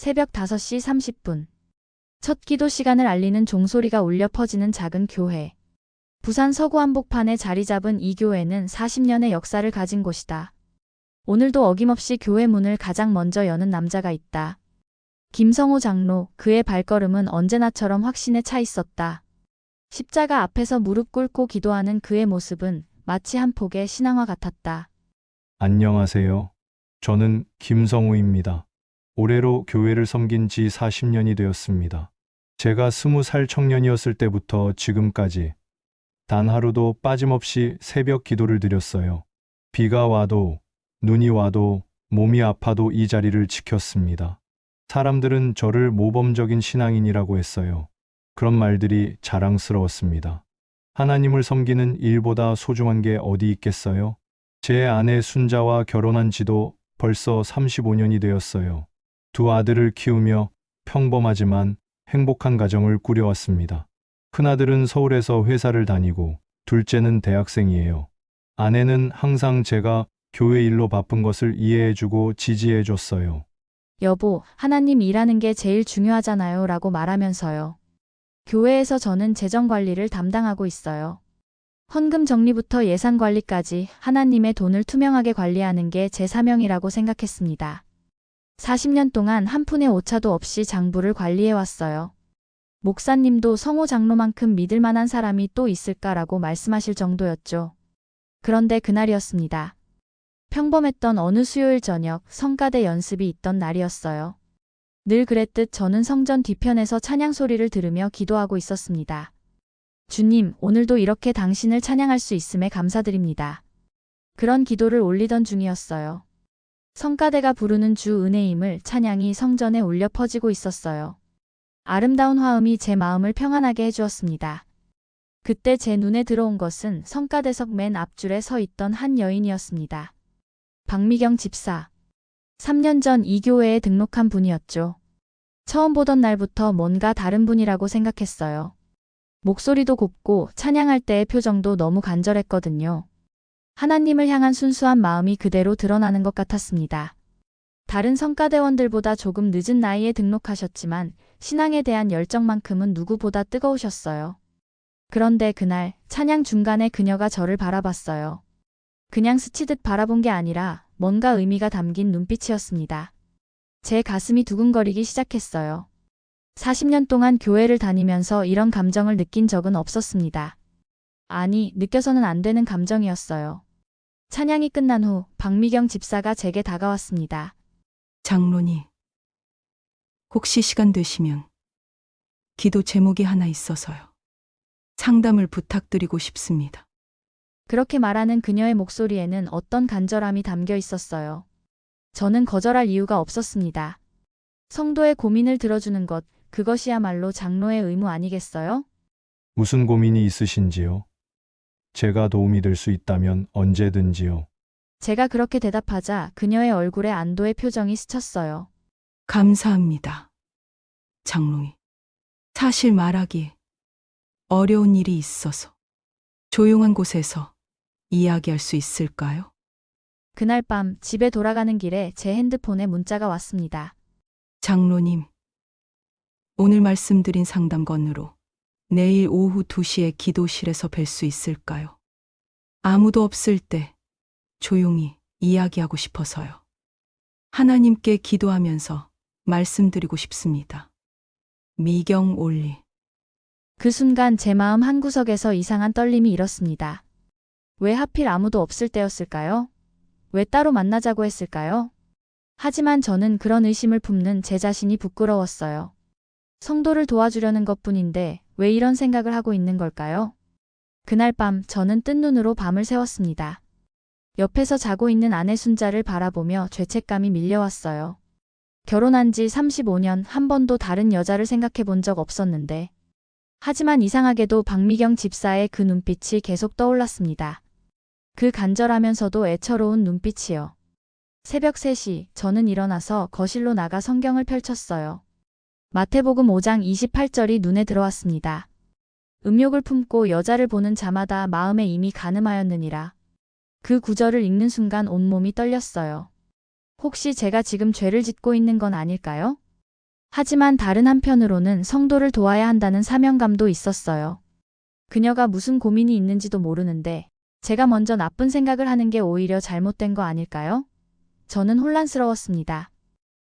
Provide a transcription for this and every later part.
새벽 5시 30분. 첫 기도 시간을 알리는 종소리가 울려 퍼지는 작은 교회. 부산 서구 한복판에 자리 잡은 이 교회는 40년의 역사를 가진 곳이다. 오늘도 어김없이 교회 문을 가장 먼저 여는 남자가 있다. 김성호 장로, 그의 발걸음은 언제나처럼 확신에 차 있었다. 십자가 앞에서 무릎 꿇고 기도하는 그의 모습은 마치 한 폭의 신앙화 같았다. 안녕하세요. 저는 김성우입니다. 올해로 교회를 섬긴 지 40년이 되었습니다. 제가 20살 청년이었을 때부터 지금까지 단 하루도 빠짐없이 새벽 기도를 드렸어요. 비가 와도 눈이 와도 몸이 아파도 이 자리를 지켰습니다. 사람들은 저를 모범적인 신앙인이라고 했어요. 그런 말들이 자랑스러웠습니다. 하나님을 섬기는 일보다 소중한 게 어디 있겠어요? 제 아내 순자와 결혼한 지도 벌써 35년이 되었어요. 두 아들을 키우며 평범하지만 행복한 가정을 꾸려왔습니다. 큰아들은 서울에서 회사를 다니고 둘째는 대학생이에요. 아내는 항상 제가 교회 일로 바쁜 것을 이해해주고 지지해줬어요. 여보, 하나님 일하는 게 제일 중요하잖아요 라고 말하면서요. 교회에서 저는 재정 관리를 담당하고 있어요. 헌금 정리부터 예산 관리까지 하나님의 돈을 투명하게 관리하는 게 제 사명이라고 생각했습니다. 40년 동안 한 푼의 오차도 없이 장부를 관리해왔어요. 목사님도 성호 장로만큼 믿을 만한 사람이 또 있을까라고 말씀하실 정도였죠. 그런데 그날이었습니다. 평범했던 어느 수요일 저녁 성가대 연습이 있던 날이었어요. 늘 그랬듯 저는 성전 뒤편에서 찬양 소리를 들으며 기도하고 있었습니다. 주님, 오늘도 이렇게 당신을 찬양할 수 있음에 감사드립니다. 그런 기도를 올리던 중이었어요. 성가대가 부르는 주 은혜임을 찬양이 성전에 울려 퍼지고 있었어요. 아름다운 화음이 제 마음을 평안하게 해주었습니다. 그때 제 눈에 들어온 것은 성가대석 맨 앞줄에 서 있던 한 여인이었습니다. 박미경 집사. 3년 전 이 교회에 등록한 분이었죠. 처음 보던 날부터 뭔가 다른 분이라고 생각했어요. 목소리도 곱고 찬양할 때의 표정도 너무 간절했거든요. 하나님을 향한 순수한 마음이 그대로 드러나는 것 같았습니다. 다른 성가대원들보다 조금 늦은 나이에 등록하셨지만 신앙에 대한 열정만큼은 누구보다 뜨거우셨어요. 그런데 그날 찬양 중간에 그녀가 저를 바라봤어요. 그냥 스치듯 바라본 게 아니라 뭔가 의미가 담긴 눈빛이었습니다. 제 가슴이 두근거리기 시작했어요. 40년 동안 교회를 다니면서 이런 감정을 느낀 적은 없었습니다. 아니, 느껴서는 안 되는 감정이었어요. 찬양이 끝난 후 박미경 집사가 제게 다가왔습니다. 장로님, 혹시 시간 되시면 기도 제목이 하나 있어서요. 상담을 부탁드리고 싶습니다. 그렇게 말하는 그녀의 목소리에는 어떤 간절함이 담겨 있었어요. 저는 거절할 이유가 없었습니다. 성도의 고민을 들어주는 것, 그것이야말로 장로의 의무 아니겠어요? 무슨 고민이 있으신지요? 제가 도움이 될 수 있다면 언제든지요. 제가 그렇게 대답하자 그녀의 얼굴에 안도의 표정이 스쳤어요. 감사합니다. 장로님, 사실 말하기 어려운 일이 있어서 조용한 곳에서 이야기할 수 있을까요? 그날 밤 집에 돌아가는 길에 제 핸드폰에 문자가 왔습니다. 장로님, 오늘 말씀드린 상담 건으로 내일 오후 2시에 기도실에서 뵐 수 있을까요? 아무도 없을 때 조용히 이야기하고 싶어서요. 하나님께 기도하면서 말씀드리고 싶습니다. 미경 올리. 그 순간 제 마음 한구석에서 이상한 떨림이 일었습니다. 왜 하필 아무도 없을 때였을까요? 왜 따로 만나자고 했을까요? 하지만 저는 그런 의심을 품는 제 자신이 부끄러웠어요. 성도를 도와주려는 것뿐인데 왜 이런 생각을 하고 있는 걸까요? 그날 밤 저는 뜬 눈으로 밤을 새웠습니다. 옆에서 자고 있는 아내 순자를 바라보며 죄책감이 밀려왔어요. 결혼한 지 35년 한 번도 다른 여자를 생각해 본 적 없었는데. 하지만 이상하게도 박미경 집사의 그 눈빛이 계속 떠올랐습니다. 그 간절하면서도 애처로운 눈빛이요. 새벽 3시 저는 일어나서 거실로 나가 성경을 펼쳤어요. 마태복음 5장 28절이 눈에 들어왔습니다. 음욕을 품고 여자를 보는 자마다 마음에 이미 간음하였느니라. 그 구절을 읽는 순간 온몸이 떨렸어요. 혹시 제가 지금 죄를 짓고 있는 건 아닐까요? 하지만 다른 한편으로는 성도를 도와야 한다는 사명감도 있었어요. 그녀가 무슨 고민이 있는지도 모르는데 제가 먼저 나쁜 생각을 하는 게 오히려 잘못된 거 아닐까요? 저는 혼란스러웠습니다.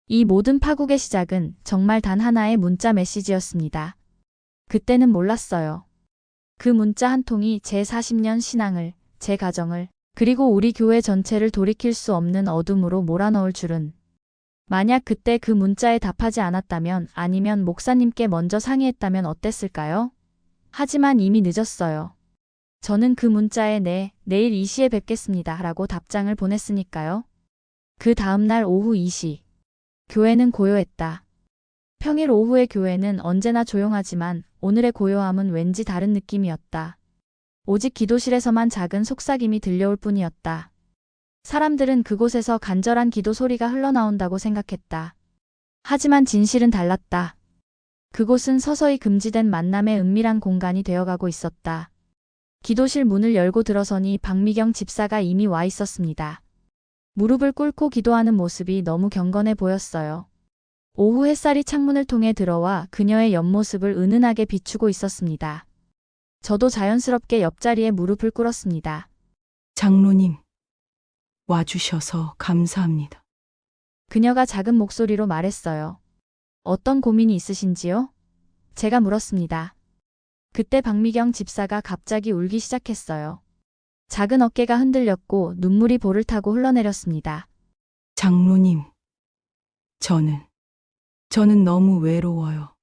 이 모든 파국의 시작은 정말 단 하나의 문자 메시지였습니다. 그때는 몰랐어요. 그 문자 한 통이 제 40년 신앙을, 제 가정을, 그리고 우리 교회 전체를 돌이킬 수 없는 어둠으로 몰아넣을 줄은. 만약 그때 그 문자에 답하지 않았다면 아니면 목사님께 먼저 상의했다면 어땠을까요? 하지만 이미 늦었어요. 저는 그 문자에 네, 내일 2시에 뵙겠습니다 라고 답장을 보냈으니까요. 그 다음날 오후 2시. 교회는 고요했다. 평일 오후의 교회는 언제나 조용하지만 오늘의 고요함은 왠지 다른 느낌이었다. 오직 기도실에서만 작은 속삭임이 들려올 뿐이었다. 사람들은 그곳에서 간절한 기도 소리가 흘러나온다고 생각했다. 하지만 진실은 달랐다. 그곳은 서서히 금지된 만남의 은밀한 공간이 되어가고 있었다. 기도실 문을 열고 들어서니 박미경 집사가 이미 와 있었습니다. 무릎을 꿇고 기도하는 모습이 너무 경건해 보였어요. 오후 햇살이 창문을 통해 들어와 그녀의 옆모습을 은은하게 비추고 있었습니다. 저도 자연스럽게 옆자리에 무릎을 꿇었습니다. 장로님, 와주셔서 감사합니다. 그녀가 작은 목소리로 말했어요. 어떤 고민이 있으신지요? 제가 물었습니다. 그때 박미경 집사가 갑자기 울기 시작했어요. 작은 어깨가 흔들렸고 눈물이 볼을 타고 흘러내렸습니다. 장로님, 저는 너무 외로워요.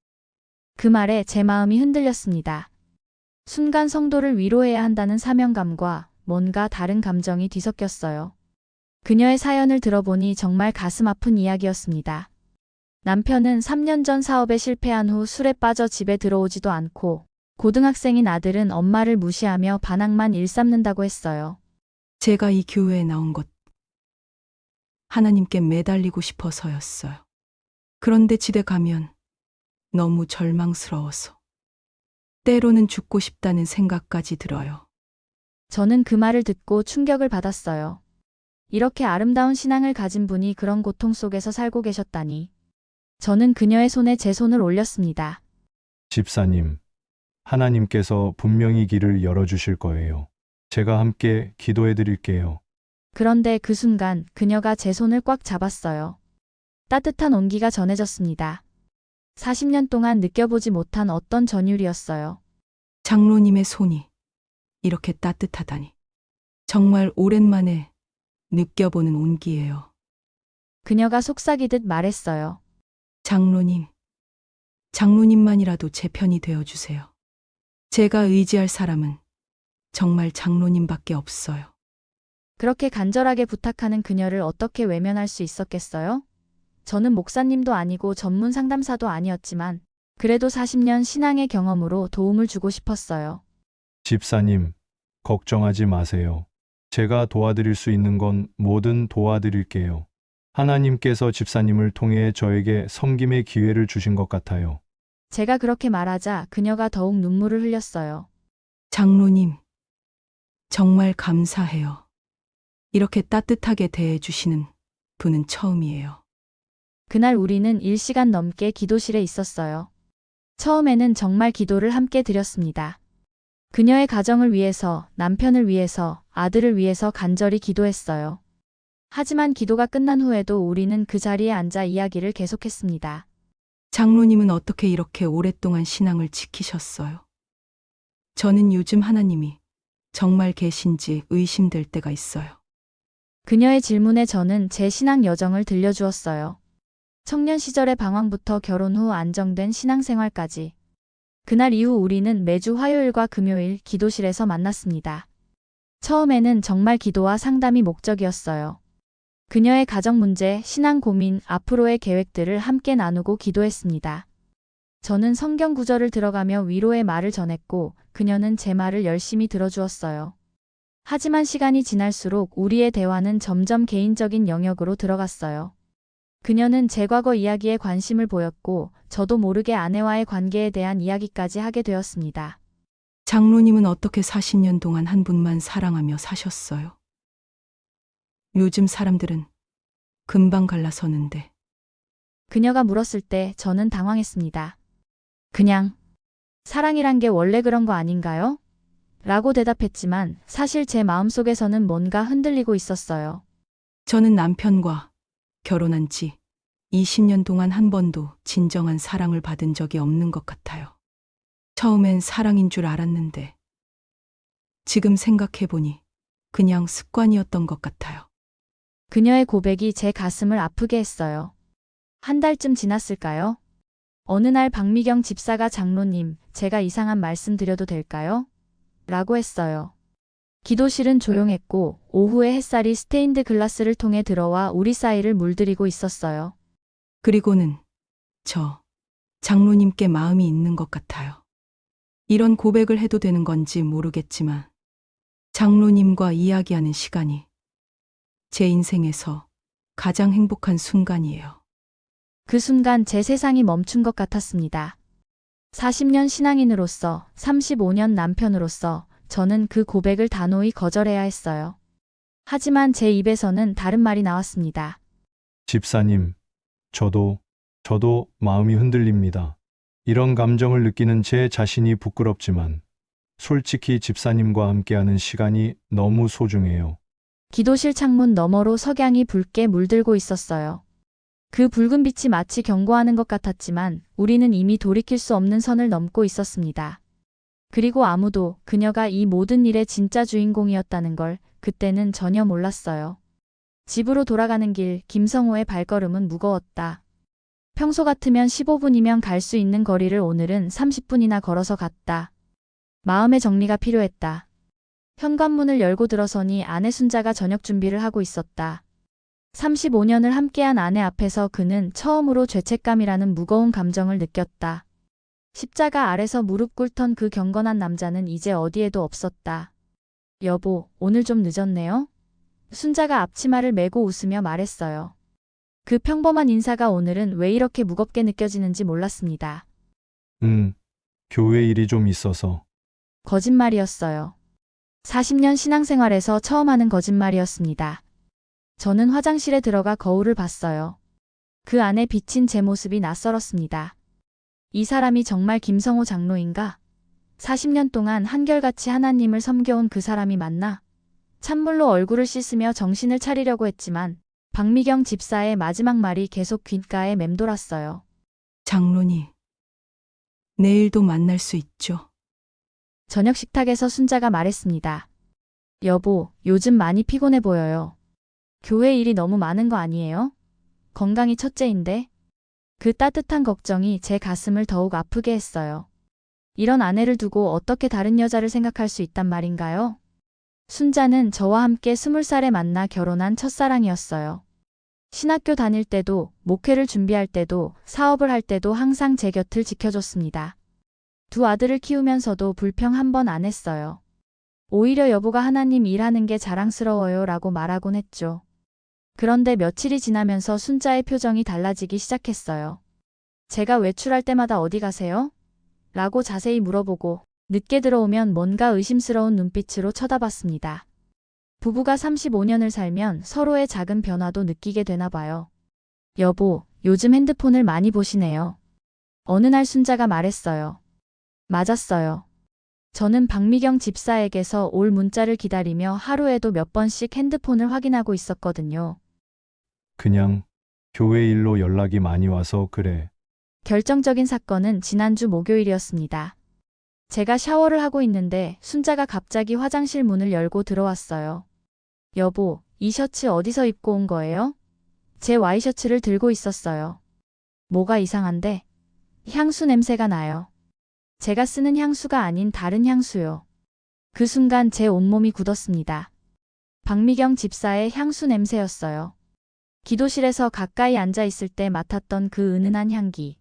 그 말에 제 마음이 흔들렸습니다. 순간 성도를 위로해야 한다는 사명감과 뭔가 다른 감정이 뒤섞였어요. 그녀의 사연을 들어보니 정말 가슴 아픈 이야기였습니다. 남편은 3년 전 사업에 실패한 후 술에 빠져 집에 들어오지도 않고 고등학생인 아들은 엄마를 무시하며 반항만 일삼는다고 했어요. 제가 이 교회에 나온 것 하나님께 매달리고 싶어서였어요. 그런데 집에 가면 너무 절망스러워서 때로는 죽고 싶다는 생각까지 들어요. 저는 그 말을 듣고 충격을 받았어요. 이렇게 아름다운 신앙을 가진 분이 그런 고통 속에서 살고 계셨다니. 저는 그녀의 손에 제 손을 올렸습니다. 집사님, 하나님께서 분명히 길을 열어주실 거예요. 제가 함께 기도해 드릴게요. 그런데 그 순간 그녀가 제 손을 꽉 잡았어요. 따뜻한 온기가 전해졌습니다. 40년 동안 느껴보지 못한 어떤 전율이었어요. 장로님의 손이 이렇게 따뜻하다니. 정말 오랜만에 느껴보는 온기예요. 그녀가 속삭이듯 말했어요. 장로님만이라도 제 편이 되어주세요. 제가 의지할 사람은 정말 장로님밖에 없어요. 그렇게 간절하게 부탁하는 그녀를 어떻게 외면할 수 있었겠어요? 저는 목사님도 아니고 전문 상담사도 아니었지만 그래도 40년 신앙의 경험으로 도움을 주고 싶었어요. 집사님, 걱정하지 마세요. 제가 도와드릴 수 있는 건 뭐든 도와드릴게요. 하나님께서 집사님을 통해 저에게 섬김의 기회를 주신 것 같아요. 제가 그렇게 말하자 그녀가 더욱 눈물을 흘렸어요. 장로님, 정말 감사해요. 이렇게 따뜻하게 대해주시는 분은 처음이에요. 그날 우리는 1시간 넘게 기도실에 있었어요. 처음에는 정말 기도를 함께 드렸습니다. 그녀의 가정을 위해서, 남편을 위해서, 아들을 위해서 간절히 기도했어요. 하지만 기도가 끝난 후에도 우리는 그 자리에 앉아 이야기를 계속했습니다. 장로님은 어떻게 이렇게 오랫동안 신앙을 지키셨어요? 저는 요즘 하나님이 정말 계신지 의심될 때가 있어요. 그녀의 질문에 저는 제 신앙 여정을 들려주었어요. 청년 시절의 방황부터 결혼 후 안정된 신앙생활까지. 그날 이후 우리는 매주 화요일과 금요일 기도실에서 만났습니다. 처음에는 정말 기도와 상담이 목적이었어요. 그녀의 가정 문제, 신앙 고민, 앞으로의 계획들을 함께 나누고 기도했습니다. 저는 성경 구절을 들어가며 위로의 말을 전했고 그녀는 제 말을 열심히 들어주었어요. 하지만 시간이 지날수록 우리의 대화는 점점 개인적인 영역으로 들어갔어요. 그녀는 제 과거 이야기에 관심을 보였고 저도 모르게 아내와의 관계에 대한 이야기까지 하게 되었습니다. 장로님은 어떻게 40년 동안 한 분만 사랑하며 사셨어요? 요즘 사람들은 금방 갈라서는데 그녀가 물었을 때 저는 당황했습니다. 그냥 사랑이란 게 원래 그런 거 아닌가요? 라고 대답했지만 사실 제 마음속에서는 뭔가 흔들리고 있었어요. 저는 남편과 결혼한 지 20년 동안 한 번도 진정한 사랑을 받은 적이 없는 것 같아요. 처음엔 사랑인 줄 알았는데 지금 생각해보니 그냥 습관이었던 것 같아요. 그녀의 고백이 제 가슴을 아프게 했어요. 한 달쯤 지났을까요? 어느 날 박미경 집사가 장로님, 제가 이상한 말씀 드려도 될까요? 라고 했어요. 기도실은 조용했고 오후에 햇살이 스테인드 글라스를 통해 들어와 우리 사이를 물들이고 있었어요. 그리고는 저 장로님께 마음이 있는 것 같아요. 이런 고백을 해도 되는 건지 모르겠지만 장로님과 이야기하는 시간이 제 인생에서 가장 행복한 순간이에요. 그 순간 제 세상이 멈춘 것 같았습니다. 40년 신앙인으로서, 35년 남편으로서 저는 그 고백을 단호히 거절해야 했어요. 하지만 제 입에서는 다른 말이 나왔습니다. 집사님, 저도 마음이 흔들립니다. 이런 감정을 느끼는 제 자신이 부끄럽지만 솔직히 집사님과 함께하는 시간이 너무 소중해요. 기도실 창문 너머로 석양이 붉게 물들고 있었어요. 그 붉은 빛이 마치 경고하는 것 같았지만 우리는 이미 돌이킬 수 없는 선을 넘고 있었습니다. 그리고 아무도 그녀가 이 모든 일의 진짜 주인공이었다는 걸 그때는 전혀 몰랐어요. 집으로 돌아가는 길, 김성호의 발걸음은 무거웠다. 평소 같으면 15분이면 갈 수 있는 거리를 오늘은 30분이나 걸어서 갔다. 마음의 정리가 필요했다. 현관문을 열고 들어서니 아내 순자가 저녁 준비를 하고 있었다. 35년을 함께한 아내 앞에서 그는 처음으로 죄책감이라는 무거운 감정을 느꼈다. 십자가 아래서 무릎 꿇던 그 경건한 남자는 이제 어디에도 없었다. 여보, 오늘 좀 늦었네요? 순자가 앞치마를 메고 웃으며 말했어요. 그 평범한 인사가 오늘은 왜 이렇게 무겁게 느껴지는지 몰랐습니다. 교회 일이 좀 있어서. 거짓말이었어요. 40년 신앙생활에서 처음 하는 거짓말이었습니다. 저는 화장실에 들어가 거울을 봤어요. 그 안에 비친 제 모습이 낯설었습니다. 이 사람이 정말 김성호 장로인가? 40년 동안 한결같이 하나님을 섬겨온 그 사람이 맞나? 찬물로 얼굴을 씻으며 정신을 차리려고 했지만 박미경 집사의 마지막 말이 계속 귓가에 맴돌았어요. 장로님, 내일도 만날 수 있죠? 저녁 식탁에서 순자가 말했습니다. 여보, 요즘 많이 피곤해 보여요. 교회 일이 너무 많은 거 아니에요? 건강이 첫째인데? 그 따뜻한 걱정이 제 가슴을 더욱 아프게 했어요. 이런 아내를 두고 어떻게 다른 여자를 생각할 수 있단 말인가요? 순자는 저와 함께 20살에 만나 결혼한 첫사랑이었어요. 신학교 다닐 때도, 목회를 준비할 때도, 사업을 할 때도 항상 제 곁을 지켜줬습니다. 두 아들을 키우면서도 불평 한 번 안 했어요. 오히려 여보가 하나님 일하는 게 자랑스러워요 라고 말하곤 했죠. 그런데 며칠이 지나면서 순자의 표정이 달라지기 시작했어요. 제가 외출할 때마다 어디 가세요? 라고 자세히 물어보고 늦게 들어오면 뭔가 의심스러운 눈빛으로 쳐다봤습니다. 부부가 35년을 살면 서로의 작은 변화도 느끼게 되나 봐요. 여보, 요즘 핸드폰을 많이 보시네요. 어느 날 순자가 말했어요. 맞았어요. 저는 박미경 집사에게서 올 문자를 기다리며 하루에도 몇 번씩 핸드폰을 확인하고 있었거든요. 그냥 교회 일로 연락이 많이 와서 그래. 결정적인 사건은 지난주 목요일이었습니다. 제가 샤워를 하고 있는데 순자가 갑자기 화장실 문을 열고 들어왔어요. 여보, 이 셔츠 어디서 입고 온 거예요? 제 와이셔츠를 들고 있었어요. 뭐가 이상한데? 향수 냄새가 나요. 제가 쓰는 향수가 아닌 다른 향수요. 그 순간 제 온몸이 굳었습니다. 박미경 집사의 향수 냄새였어요. 기도실에서 가까이 앉아 있을 때 맡았던 그 은은한 향기.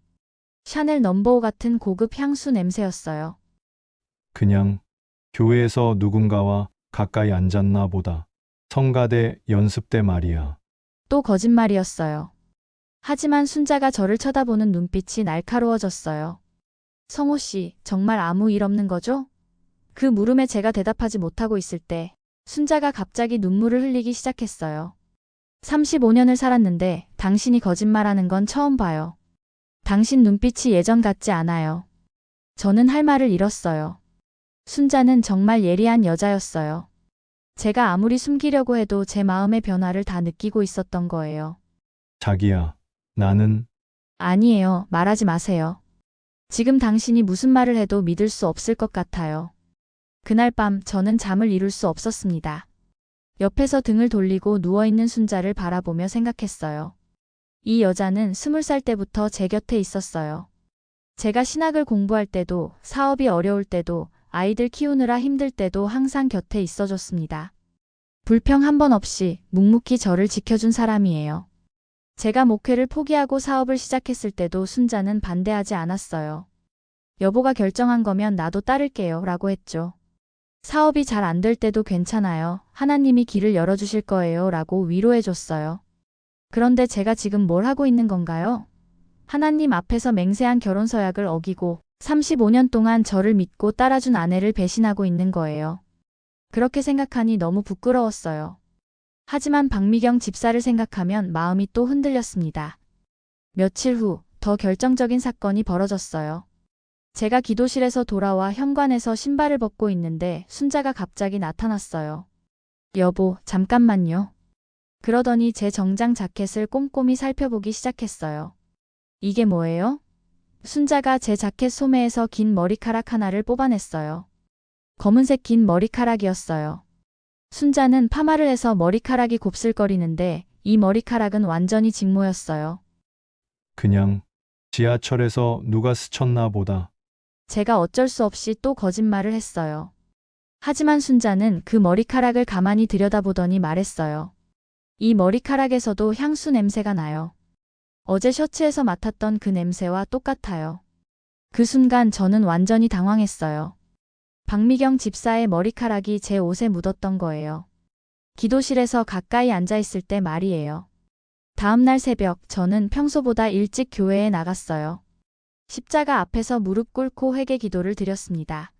샤넬 넘버5 같은 고급 향수 냄새였어요. 그냥 교회에서 누군가와 가까이 앉았나 보다. 성가대 연습 때 말이야. 또 거짓말이었어요. 하지만 순자가 저를 쳐다보는 눈빛이 날카로워졌어요. 성호 씨, 정말 아무 일 없는 거죠? 그 물음에 제가 대답하지 못하고 있을 때 순자가 갑자기 눈물을 흘리기 시작했어요. 35년을 살았는데 당신이 거짓말하는 건 처음 봐요. 당신 눈빛이 예전 같지 않아요. 저는 할 말을 잃었어요. 순자는 정말 예리한 여자였어요. 제가 아무리 숨기려고 해도 제 마음의 변화를 다 느끼고 있었던 거예요. 자기야, 나는 아니에요. 말하지 마세요. 지금 당신이 무슨 말을 해도 믿을 수 없을 것 같아요. 그날 밤 저는 잠을 이룰 수 없었습니다. 옆에서 등을 돌리고 누워있는 순자를 바라보며 생각했어요. 이 여자는 20살 때부터 제 곁에 있었어요. 제가 신학을 공부할 때도, 사업이 어려울 때도, 아이들 키우느라 힘들 때도 항상 곁에 있어줬습니다. 불평 한 번 없이 묵묵히 저를 지켜준 사람이에요. 제가 목회를 포기하고 사업을 시작했을 때도 순자는 반대하지 않았어요. 여보가 결정한 거면 나도 따를게요 라고 했죠. 사업이 잘 안 될 때도 괜찮아요. 하나님이 길을 열어주실 거예요 라고 위로해줬어요. 그런데 제가 지금 뭘 하고 있는 건가요? 하나님 앞에서 맹세한 결혼 서약을 어기고 35년 동안 저를 믿고 따라준 아내를 배신하고 있는 거예요. 그렇게 생각하니 너무 부끄러웠어요. 하지만 박미경 집사를 생각하면 마음이 또 흔들렸습니다. 며칠 후 더 결정적인 사건이 벌어졌어요. 제가 기도실에서 돌아와 현관에서 신발을 벗고 있는데 순자가 갑자기 나타났어요. 여보, 잠깐만요. 그러더니 제 정장 자켓을 꼼꼼히 살펴보기 시작했어요. 이게 뭐예요? 순자가 제 자켓 소매에서 긴 머리카락 하나를 뽑아냈어요. 검은색 긴 머리카락이었어요. 순자는 파마를 해서 머리카락이 곱슬거리는데 이 머리카락은 완전히 직모였어요. 그냥 지하철에서 누가 스쳤나 보다. 제가 어쩔 수 없이 또 거짓말을 했어요. 하지만 순자는 그 머리카락을 가만히 들여다보더니 말했어요. 이 머리카락에서도 향수 냄새가 나요. 어제 셔츠에서 맡았던 그 냄새와 똑같아요. 그 순간 저는 완전히 당황했어요. 박미경 집사의 머리카락이 제 옷에 묻었던 거예요. 기도실에서 가까이 앉아 있을 때 말이에요. 다음 날 새벽 저는 평소보다 일찍 교회에 나갔어요. 십자가 앞에서 무릎 꿇고 회개 기도를 드렸습니다.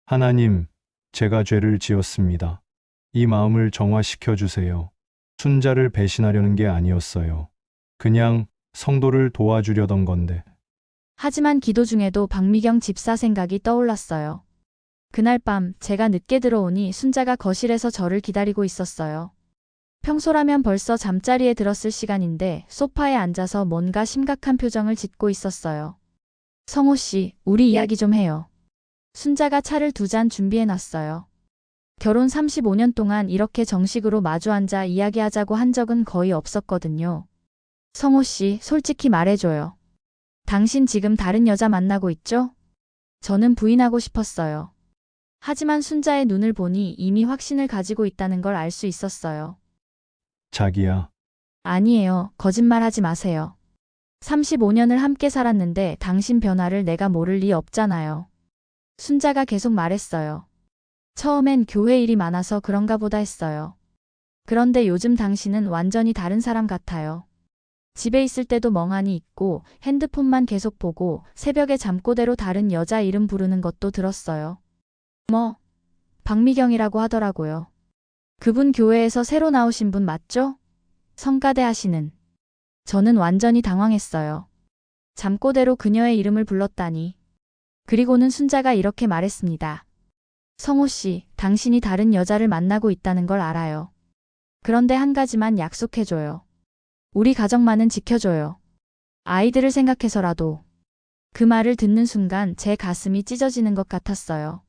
하나님, 제가 죄를 지었습니다. 이 마음을 정화시켜 주세요. 순자를 배신하려는 게 아니었어요. 그냥 성도를 도와주려던 건데. 하지만 기도 중에도 박미경 집사 생각이 떠올랐어요. 그날 밤 제가 늦게 들어오니 순자가 거실에서 저를 기다리고 있었어요. 평소라면 벌써 잠자리에 들었을 시간인데 소파에 앉아서 뭔가 심각한 표정을 짓고 있었어요. 성호 씨, 우리 이야기 좀 해요. 순자가 차를 2잔 준비해놨어요. 결혼 35년 동안 이렇게 정식으로 마주 앉아 이야기하자고 한 적은 거의 없었거든요. 성호 씨, 솔직히 말해줘요. 당신 지금 다른 여자 만나고 있죠? 저는 부인하고 싶었어요. 하지만 순자의 눈을 보니 이미 확신을 가지고 있다는 걸 알 수 있었어요. 자기야, 아니에요. 거짓말하지 마세요. 35년을 함께 살았는데 당신 변화를 내가 모를 리 없잖아요. 순자가 계속 말했어요. 처음엔 교회 일이 많아서 그런가 보다 했어요. 그런데 요즘 당신은 완전히 다른 사람 같아요. 집에 있을 때도 멍하니 있고 핸드폰만 계속 보고 새벽에 잠꼬대로 다른 여자 이름 부르는 것도 들었어요. 박미경이라고 하더라고요. 그분 교회에서 새로 나오신 분 맞죠? 성가대 하시는. 저는 완전히 당황했어요. 잠꼬대로 그녀의 이름을 불렀다니. 그리고는 순자가 이렇게 말했습니다. 성호 씨, 당신이 다른 여자를 만나고 있다는 걸 알아요. 그런데 한 가지만 약속해줘요. 우리 가정만은 지켜줘요. 아이들을 생각해서라도. 그 말을 듣는 순간 제 가슴이 찢어지는 것 같았어요.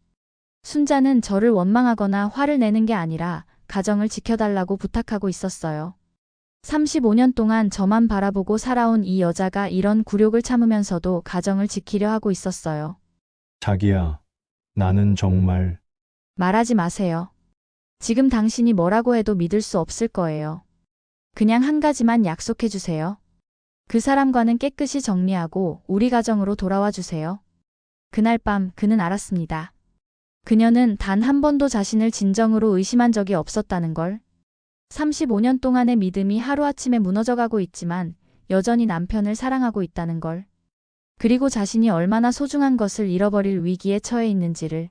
순자는 저를 원망하거나 화를 내는 게 아니라 가정을 지켜달라고 부탁하고 있었어요. 35년 동안 저만 바라보고 살아온 이 여자가 이런 굴욕을 참으면서도 가정을 지키려 하고 있었어요. 자기야, 나는 정말 말하지 마세요. 지금 당신이 뭐라고 해도 믿을 수 없을 거예요. 그냥 한 가지만 약속해 주세요. 그 사람과는 깨끗이 정리하고 우리 가정으로 돌아와 주세요. 그날 밤 그는 알았습니다. 그녀는 단 한 번도 자신을 진정으로 의심한 적이 없었다는 걸. 35년 동안의 믿음이 하루아침에 무너져가고 있지만 여전히 남편을 사랑하고 있다는 걸. 그리고 자신이 얼마나 소중한 것을 잃어버릴 위기에 처해 있는지를.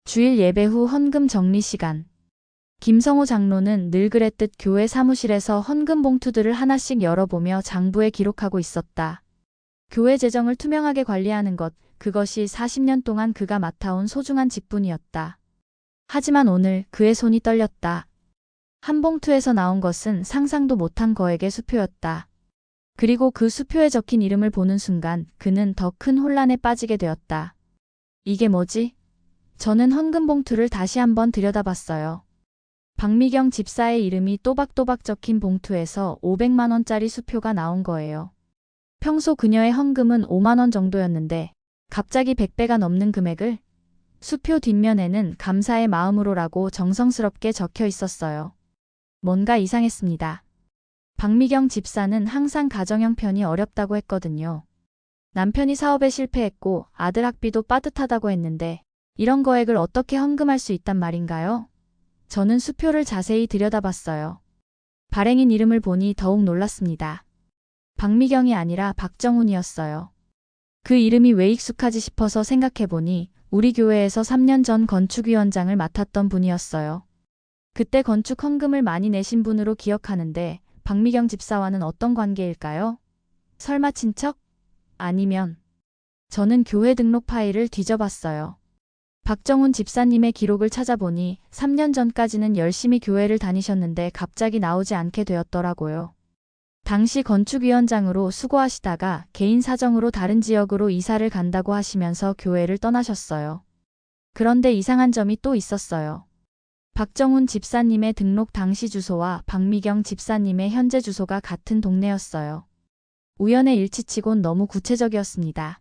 주일 예배 후 헌금 정리 시간. 김성호 장로는 늘 그랬듯 교회 사무실에서 헌금 봉투들을 하나씩 열어보며 장부에 기록하고 있었다. 교회 재정을 투명하게 관리하는 것, 그것이 40년 동안 그가 맡아온 소중한 직분이었다. 하지만 오늘 그의 손이 떨렸다. 한 봉투에서 나온 것은 상상도 못한 거액의 수표였다. 그리고 그 수표에 적힌 이름을 보는 순간 그는 더 큰 혼란에 빠지게 되었다. 이게 뭐지? 저는 헌금 봉투를 다시 한번 들여다봤어요. 박미경 집사의 이름이 또박또박 적힌 봉투에서 500만 원짜리 수표가 나온 거예요. 평소 그녀의 헌금은 5만 원 정도였는데 갑자기 100배가 넘는 금액을 수표 뒷면에는 감사의 마음으로라고 정성스럽게 적혀 있었어요. 뭔가 이상했습니다. 박미경 집사는 항상 가정 형편이 어렵다고 했거든요. 남편이 사업에 실패했고 아들 학비도 빠듯하다고 했는데 이런 거액을 어떻게 헌금할 수 있단 말인가요? 저는 수표를 자세히 들여다봤어요. 발행인 이름을 보니 더욱 놀랐습니다. 박미경이 아니라 박정훈이었어요. 그 이름이 왜 익숙하지 싶어서 생각해보니 우리 교회에서 3년 전 건축위원장을 맡았던 분이었어요. 그때 건축 헌금을 많이 내신 분으로 기억하는데 박미경 집사와는 어떤 관계일까요? 설마 친척? 아니면 저는 교회 등록 파일을 뒤져봤어요. 박정훈 집사님의 기록을 찾아보니 3년 전까지는 열심히 교회를 다니셨는데 갑자기 나오지 않게 되었더라고요. 당시 건축위원장으로 수고하시다가 개인 사정으로 다른 지역으로 이사를 간다고 하시면서 교회를 떠나셨어요. 그런데 이상한 점이 또 있었어요. 박정훈 집사님의 등록 당시 주소와 박미경 집사님의 현재 주소가 같은 동네였어요. 우연의 일치치곤 너무 구체적이었습니다.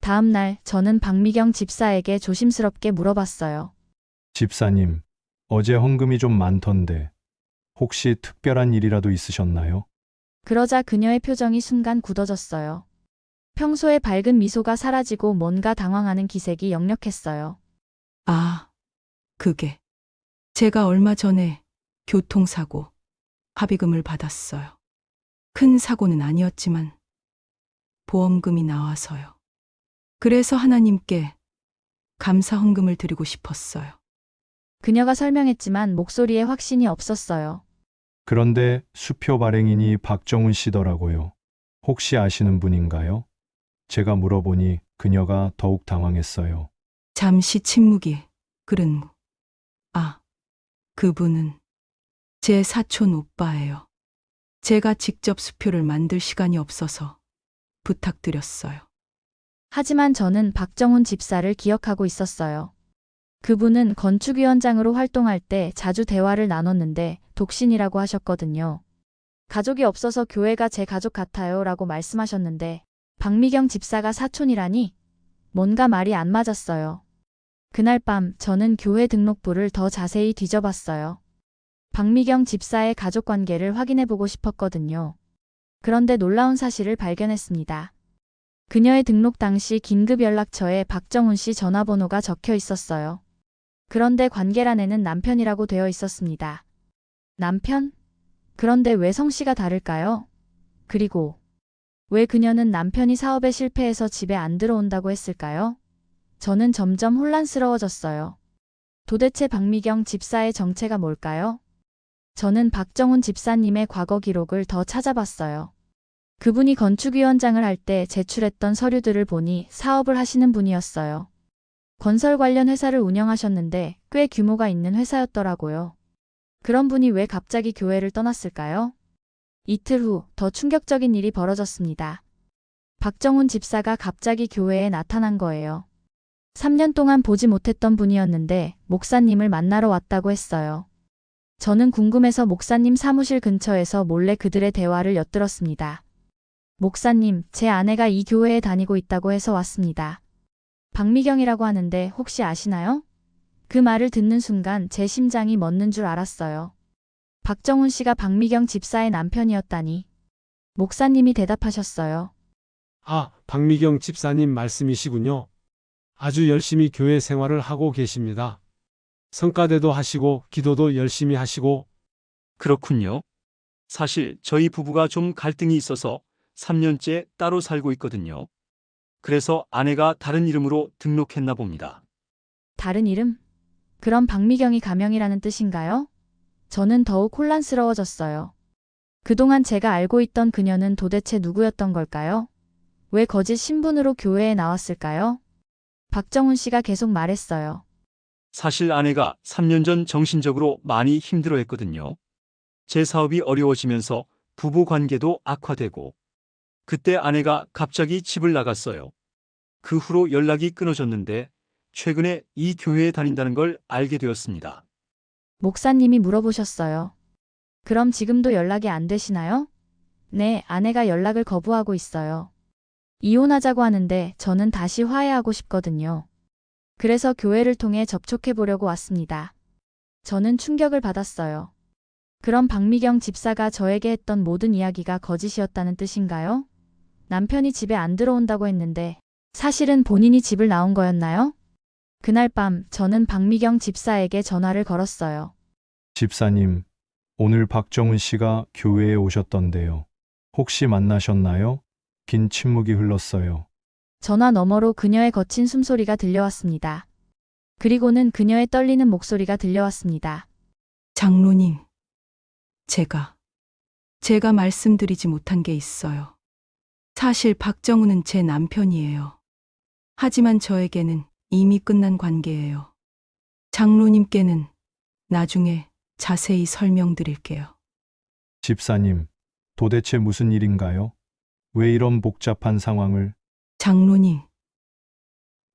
다음 날 저는 박미경 집사에게 조심스럽게 물어봤어요. 집사님, 어제 헌금이 좀 많던데 혹시 특별한 일이라도 있으셨나요? 그러자 그녀의 표정이 순간 굳어졌어요. 평소의 밝은 미소가 사라지고 뭔가 당황하는 기색이 역력했어요. 아, 그게. 제가 얼마 전에 교통사고 합의금을 받았어요. 큰 사고는 아니었지만 보험금이 나와서요. 그래서 하나님께 감사 헌금을 드리고 싶었어요. 그녀가 설명했지만 목소리에 확신이 없었어요. 그런데 수표 발행인이 박정훈 씨더라고요. 혹시 아시는 분인가요? 제가 물어보니 그녀가 더욱 당황했어요. 잠시 침묵이 그른 후. 아, 그분은 제 사촌 오빠예요. 제가 직접 수표를 만들 시간이 없어서 부탁드렸어요. 하지만 저는 박정훈 집사를 기억하고 있었어요. 그분은 건축위원장으로 활동할 때 자주 대화를 나눴는데 독신이라고 하셨거든요. 가족이 없어서 교회가 제 가족 같아요 라고 말씀하셨는데 박미경 집사가 사촌이라니 뭔가 말이 안 맞았어요. 그날 밤 저는 교회 등록부를 더 자세히 뒤져봤어요. 박미경 집사의 가족관계를 확인해보고 싶었거든요. 그런데 놀라운 사실을 발견했습니다. 그녀의 등록 당시 긴급연락처에 박정훈 씨 전화번호가 적혀 있었어요. 그런데 관계란에는 남편이라고 되어 있었습니다. 남편? 그런데 왜 성씨가 다를까요? 그리고 왜 그녀는 남편이 사업에 실패해서 집에 안 들어온다고 했을까요? 저는 점점 혼란스러워졌어요. 도대체 박미경 집사의 정체가 뭘까요? 저는 박정훈 집사님의 과거 기록을 더 찾아봤어요. 그분이 건축위원장을 할 때 제출했던 서류들을 보니 사업을 하시는 분이었어요. 건설 관련 회사를 운영하셨는데 꽤 규모가 있는 회사였더라고요. 그런 분이 왜 갑자기 교회를 떠났을까요? 이틀 후 더 충격적인 일이 벌어졌습니다. 박정훈 집사가 갑자기 교회에 나타난 거예요. 3년 동안 보지 못했던 분이었는데 목사님을 만나러 왔다고 했어요. 저는 궁금해서 목사님 사무실 근처에서 몰래 그들의 대화를 엿들었습니다. 목사님, 제 아내가 이 교회에 다니고 있다고 해서 왔습니다. 박미경이라고 하는데 혹시 아시나요? 그 말을 듣는 순간 제 심장이 멎는 줄 알았어요. 박정훈 씨가 박미경 집사의 남편이었다니. 목사님이 대답하셨어요. 아, 박미경 집사님 말씀이시군요. 아주 열심히 교회 생활을 하고 계십니다. 성가대도 하시고 기도도 열심히 하시고. 그렇군요. 사실 저희 부부가 좀 갈등이 있어서 3년째 따로 살고 있거든요. 그래서 아내가 다른 이름으로 등록했나 봅니다. 다른 이름? 그럼 박미경이 가명이라는 뜻인가요? 저는 더욱 혼란스러워졌어요. 그동안 제가 알고 있던 그녀는 도대체 누구였던 걸까요? 왜 거짓 신분으로 교회에 나왔을까요? 박정훈 씨가 계속 말했어요. 사실 아내가 3년 전 정신적으로 많이 힘들어했거든요. 제 사업이 어려워지면서 부부 관계도 악화되고 그때 아내가 갑자기 집을 나갔어요. 그 후로 연락이 끊어졌는데 최근에 이 교회에 다닌다는 걸 알게 되었습니다. 목사님이 물어보셨어요. 그럼 지금도 연락이 안 되시나요? 네, 아내가 연락을 거부하고 있어요. 이혼하자고 하는데 저는 다시 화해하고 싶거든요. 그래서 교회를 통해 접촉해 보려고 왔습니다. 저는 충격을 받았어요. 그럼 박미경 집사가 저에게 했던 모든 이야기가 거짓이었다는 뜻인가요? 남편이 집에 안 들어온다고 했는데 사실은 본인이 집을 나온 거였나요? 그날 밤 저는 박미경 집사에게 전화를 걸었어요. 집사님, 오늘 박정훈 씨가 교회에 오셨던데요. 혹시 만나셨나요? 긴 침묵이 흘렀어요. 전화 너머로 그녀의 거친 숨소리가 들려왔습니다. 그리고는 그녀의 떨리는 목소리가 들려왔습니다. 장로님, 제가 말씀드리지 못한 게 있어요. 사실 박정훈은 제 남편이에요. 하지만 저에게는 이미 끝난 관계예요. 장로님께는 나중에 자세히 설명드릴게요. 집사님, 도대체 무슨 일인가요? 왜 이런 복잡한 상황을? 장로님,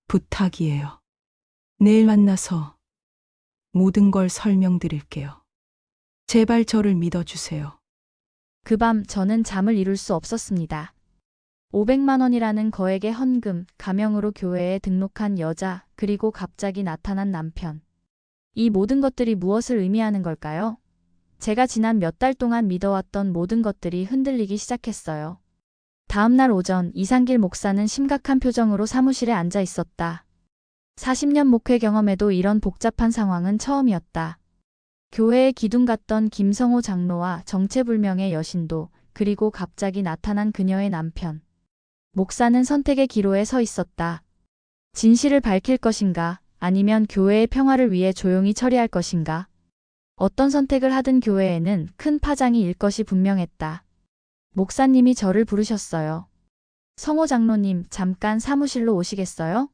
부탁이에요. 내일 만나서 모든 걸 설명드릴게요. 제발 저를 믿어주세요. 그 밤 저는 잠을 이룰 수 없었습니다. 500만 원이라는 거액의 헌금, 가명으로 교회에 등록한 여자, 그리고 갑자기 나타난 남편. 이 모든 것들이 무엇을 의미하는 걸까요? 제가 지난 몇 달 동안 믿어왔던 모든 것들이 흔들리기 시작했어요. 다음 날 오전 이상길 목사는 심각한 표정으로 사무실에 앉아 있었다. 40년 목회 경험에도 이런 복잡한 상황은 처음이었다. 교회에 기둥 같던 김성호 장로와 정체불명의 여신도, 그리고 갑자기 나타난 그녀의 남편. 목사는 선택의 기로에 서 있었다. 진실을 밝힐 것인가, 아니면 교회의 평화를 위해 조용히 처리할 것인가? 어떤 선택을 하든 교회에는 큰 파장이 일 것이 분명했다. 목사님이 저를 부르셨어요. 성호 장로님, 잠깐 사무실로 오시겠어요?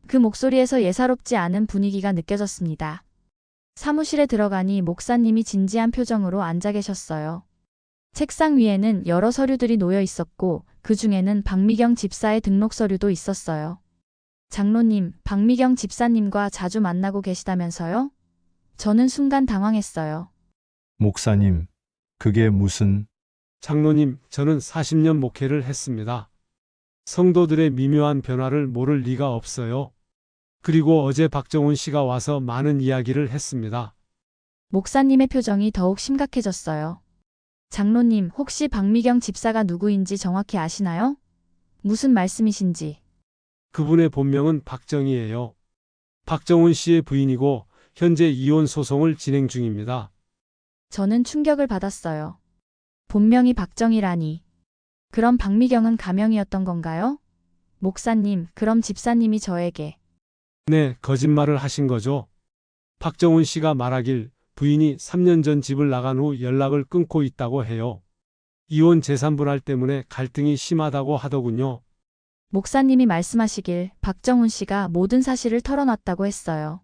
그 목소리에서 예사롭지 않은 분위기가 느껴졌습니다. 사무실에 들어가니 목사님이 진지한 표정으로 앉아 계셨어요. 책상 위에는 여러 서류들이 놓여 있었고 그 중에는 박미경 집사의 등록 서류도 있었어요. 장로님, 박미경 집사님과 자주 만나고 계시다면서요? 저는 순간 당황했어요. 목사님, 그게 무슨... 장로님, 저는 40년 목회를 했습니다. 성도들의 미묘한 변화를 모를 리가 없어요. 그리고 어제 박정훈 씨가 와서 많은 이야기를 했습니다. 목사님의 표정이 더욱 심각해졌어요. 장로님, 혹시 박미경 집사가 누구인지 정확히 아시나요? 무슨 말씀이신지. 그분의 본명은 박정희예요. 박정훈 씨의 부인이고 현재 이혼 소송을 진행 중입니다. 저는 충격을 받았어요. 본명이 박정희라니. 그럼 박미경은 가명이었던 건가요? 목사님, 그럼 집사님이 저에게. 네, 거짓말을 하신 거죠. 박정훈 씨가 말하길 부인이 3년 전 집을 나간 후 연락을 끊고 있다고 해요. 이혼 재산분할 때문에 갈등이 심하다고 하더군요. 목사님이 말씀하시길 박정훈 씨가 모든 사실을 털어놨다고 했어요.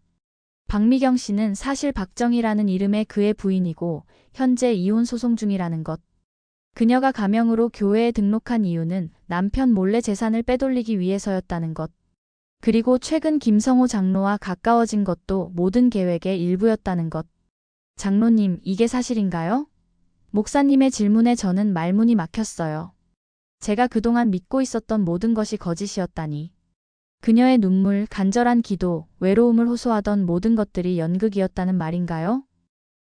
박미경 씨는 사실 박정희라는 이름의 그의 부인이고 현재 이혼 소송 중이라는 것. 그녀가 가명으로 교회에 등록한 이유는 남편 몰래 재산을 빼돌리기 위해서였다는 것. 그리고 최근 김성호 장로와 가까워진 것도 모든 계획의 일부였다는 것. 장로님, 이게 사실인가요? 목사님의 질문에 저는 말문이 막혔어요. 제가 그동안 믿고 있었던 모든 것이 거짓이었다니. 그녀의 눈물, 간절한 기도, 외로움을 호소하던 모든 것들이 연극이었다는 말인가요?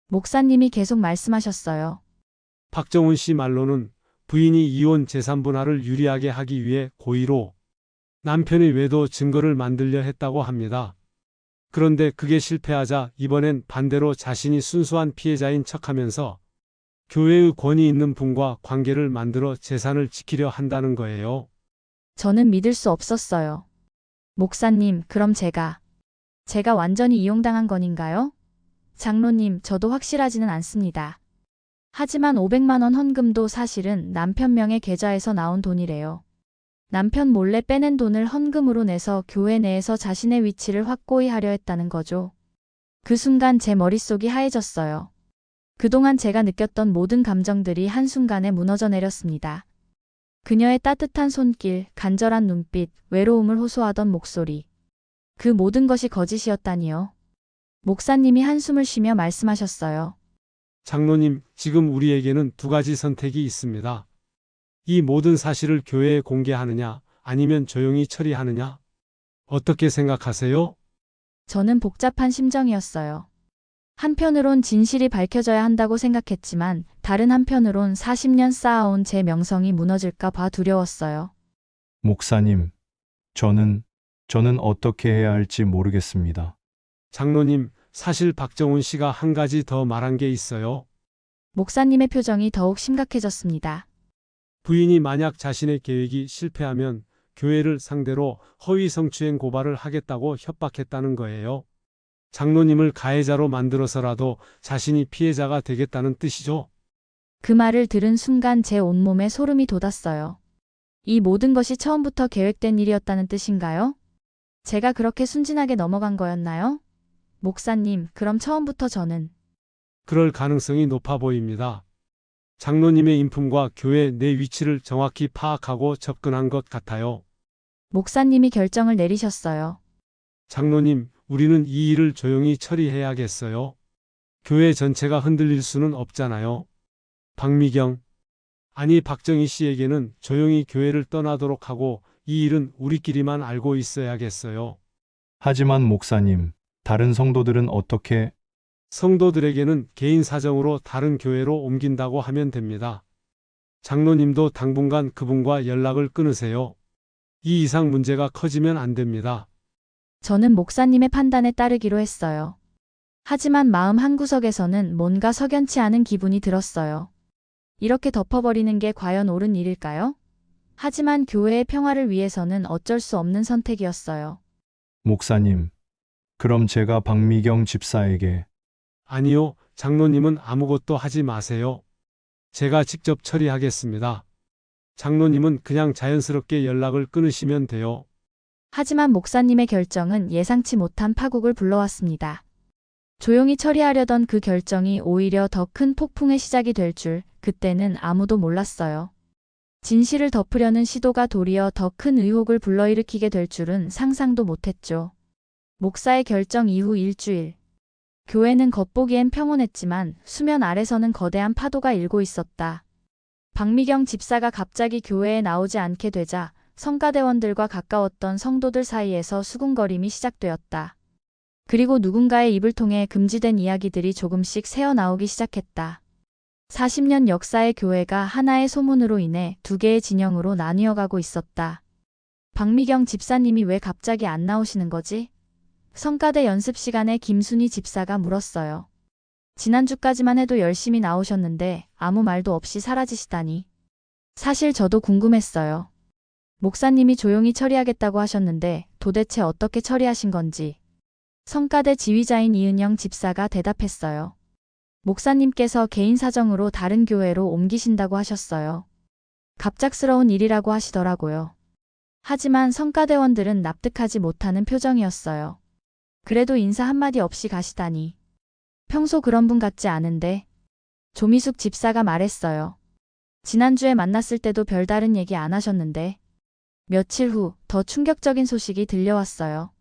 목사님이 계속 말씀하셨어요. 박정훈 씨 말로는 부인이 이혼 재산분할을 유리하게 하기 위해 고의로 남편의 외도 증거를 만들려 했다고 합니다. 그런데 그게 실패하자 이번엔 반대로 자신이 순수한 피해자인 척하면서 교회의 권위 있는 분과 관계를 만들어 재산을 지키려 한다는 거예요. 저는 믿을 수 없었어요. 목사님, 그럼 제가 완전히 이용당한 건인가요? 장로님, 저도 확실하지는 않습니다. 하지만 500만 원 헌금도 사실은 남편 명의 계좌에서 나온 돈이래요. 남편 몰래 빼낸 돈을 헌금으로 내서 교회 내에서 자신의 위치를 확고히 하려 했다는 거죠. 그 순간 제 머릿속이 하얘졌어요. 그동안 제가 느꼈던 모든 감정들이 한순간에 무너져 내렸습니다. 그녀의 따뜻한 손길, 간절한 눈빛, 외로움을 호소하던 목소리. 그 모든 것이 거짓이었다니요. 목사님이 한숨을 쉬며 말씀하셨어요. 장로님, 지금 우리에게는 두 가지 선택이 있습니다. 이 모든 사실을 교회에 공개하느냐, 아니면 조용히 처리하느냐? 어떻게 생각하세요? 저는 복잡한 심정이었어요. 한편으론 진실이 밝혀져야 한다고 생각했지만 다른 한편으론 40년 쌓아온 제 명성이 무너질까 봐 두려웠어요. 목사님, 저는 어떻게 해야 할지 모르겠습니다. 장로님, 사실 박정훈 씨가 한 가지 더 말한 게 있어요. 목사님의 표정이 더욱 심각해졌습니다. 부인이 만약 자신의 계획이 실패하면 교회를 상대로 허위 성추행 고발을 하겠다고 협박했다는 거예요. 장로님을 가해자로 만들어서라도 자신이 피해자가 되겠다는 뜻이죠. 그 말을 들은 순간 제 온몸에 소름이 돋았어요. 이 모든 것이 처음부터 계획된 일이었다는 뜻인가요? 제가 그렇게 순진하게 넘어간 거였나요? 목사님, 그럼 처음부터 저는 그럴 가능성이 높아 보입니다. 장로님의 인품과 교회 내 위치를 정확히 파악하고 접근한 것 같아요. 목사님이 결정을 내리셨어요. 장로님, 우리는 이 일을 조용히 처리해야겠어요. 교회 전체가 흔들릴 수는 없잖아요. 박미경, 아니 박정희 씨에게는 조용히 교회를 떠나도록 하고 이 일은 우리끼리만 알고 있어야겠어요. 하지만 목사님, 다른 성도들은 어떻게? 성도들에게는 개인 사정으로 다른 교회로 옮긴다고 하면 됩니다. 장로님도 당분간 그분과 연락을 끊으세요. 이 이상 문제가 커지면 안 됩니다. 저는 목사님의 판단에 따르기로 했어요. 하지만 마음 한구석에서는 뭔가 석연치 않은 기분이 들었어요. 이렇게 덮어버리는 게 과연 옳은 일일까요? 하지만 교회의 평화를 위해서는 어쩔 수 없는 선택이었어요. 목사님, 그럼 제가 박미경 집사에게 아니요, 장로님은 아무것도 하지 마세요. 제가 직접 처리하겠습니다. 장로님은 그냥 자연스럽게 연락을 끊으시면 돼요. 하지만 목사님의 결정은 예상치 못한 파국을 불러왔습니다. 조용히 처리하려던 그 결정이 오히려 더 큰 폭풍의 시작이 될 줄 그때는 아무도 몰랐어요. 진실을 덮으려는 시도가 도리어 더 큰 의혹을 불러일으키게 될 줄은 상상도 못했죠. 목사의 결정 이후 일주일. 교회는 겉보기엔 평온했지만 수면 아래서는 거대한 파도가 일고 있었다. 박미경 집사가 갑자기 교회에 나오지 않게 되자 성가대원들과 가까웠던 성도들 사이에서 수군거림이 시작되었다. 그리고 누군가의 입을 통해 금지된 이야기들이 조금씩 새어나오기 시작했다. 40년 역사의 교회가 하나의 소문으로 인해 두 개의 진영으로 나뉘어가고 있었다. 박미경 집사님이 왜 갑자기 안 나오시는 거지? 성가대 연습 시간에 김순희 집사가 물었어요. 지난주까지만 해도 열심히 나오셨는데 아무 말도 없이 사라지시다니. 사실 저도 궁금했어요. 목사님이 조용히 처리하겠다고 하셨는데 도대체 어떻게 처리하신 건지. 성가대 지휘자인 이은영 집사가 대답했어요. 목사님께서 개인 사정으로 다른 교회로 옮기신다고 하셨어요. 갑작스러운 일이라고 하시더라고요. 하지만 성가대원들은 납득하지 못하는 표정이었어요. 그래도 인사 한마디 없이 가시다니. 평소 그런 분 같지 않은데. 조미숙 집사가 말했어요. 지난주에 만났을 때도 별다른 얘기 안 하셨는데. 며칠 후 더 충격적인 소식이 들려왔어요.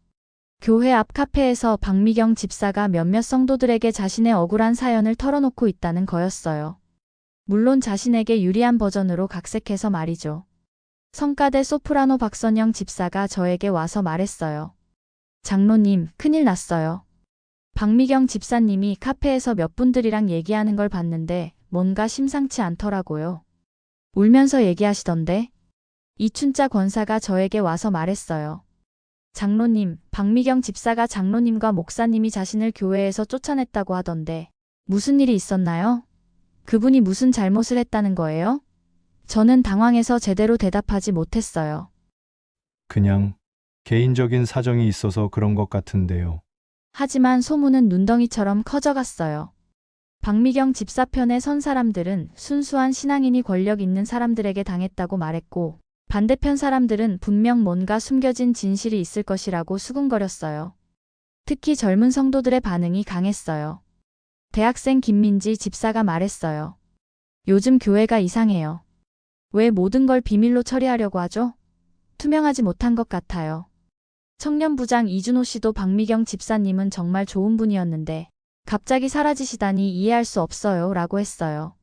교회 앞 카페에서 박미경 집사가 몇몇 성도들에게 자신의 억울한 사연을 털어놓고 있다는 거였어요. 물론 자신에게 유리한 버전으로 각색해서 말이죠. 성가대 소프라노 박선영 집사가 저에게 와서 말했어요. 장로님, 큰일 났어요. 박미경 집사님이 카페에서 몇 분들이랑 얘기하는 걸 봤는데 뭔가 심상치 않더라고요. 울면서 얘기하시던데. 이춘자 권사가 저에게 와서 말했어요. 장로님, 박미경 집사가 장로님과 목사님이 자신을 교회에서 쫓아냈다고 하던데 무슨 일이 있었나요? 그분이 무슨 잘못을 했다는 거예요? 저는 당황해서 제대로 대답하지 못했어요. 그냥 개인적인 사정이 있어서 그런 것 같은데요. 하지만 소문은 눈덩이처럼 커져갔어요. 박미경 집사 편에 선 사람들은 순수한 신앙인이 권력 있는 사람들에게 당했다고 말했고, 반대편 사람들은 분명 뭔가 숨겨진 진실이 있을 것이라고 수군거렸어요. 특히 젊은 성도들의 반응이 강했어요. 대학생 김민지 집사가 말했어요. 요즘 교회가 이상해요. 왜 모든 걸 비밀로 처리하려고 하죠? 투명하지 못한 것 같아요. 청년부장 이준호 씨도 박미경 집사님은 정말 좋은 분이었는데 갑자기 사라지시다니 이해할 수 없어요 라고 했어요.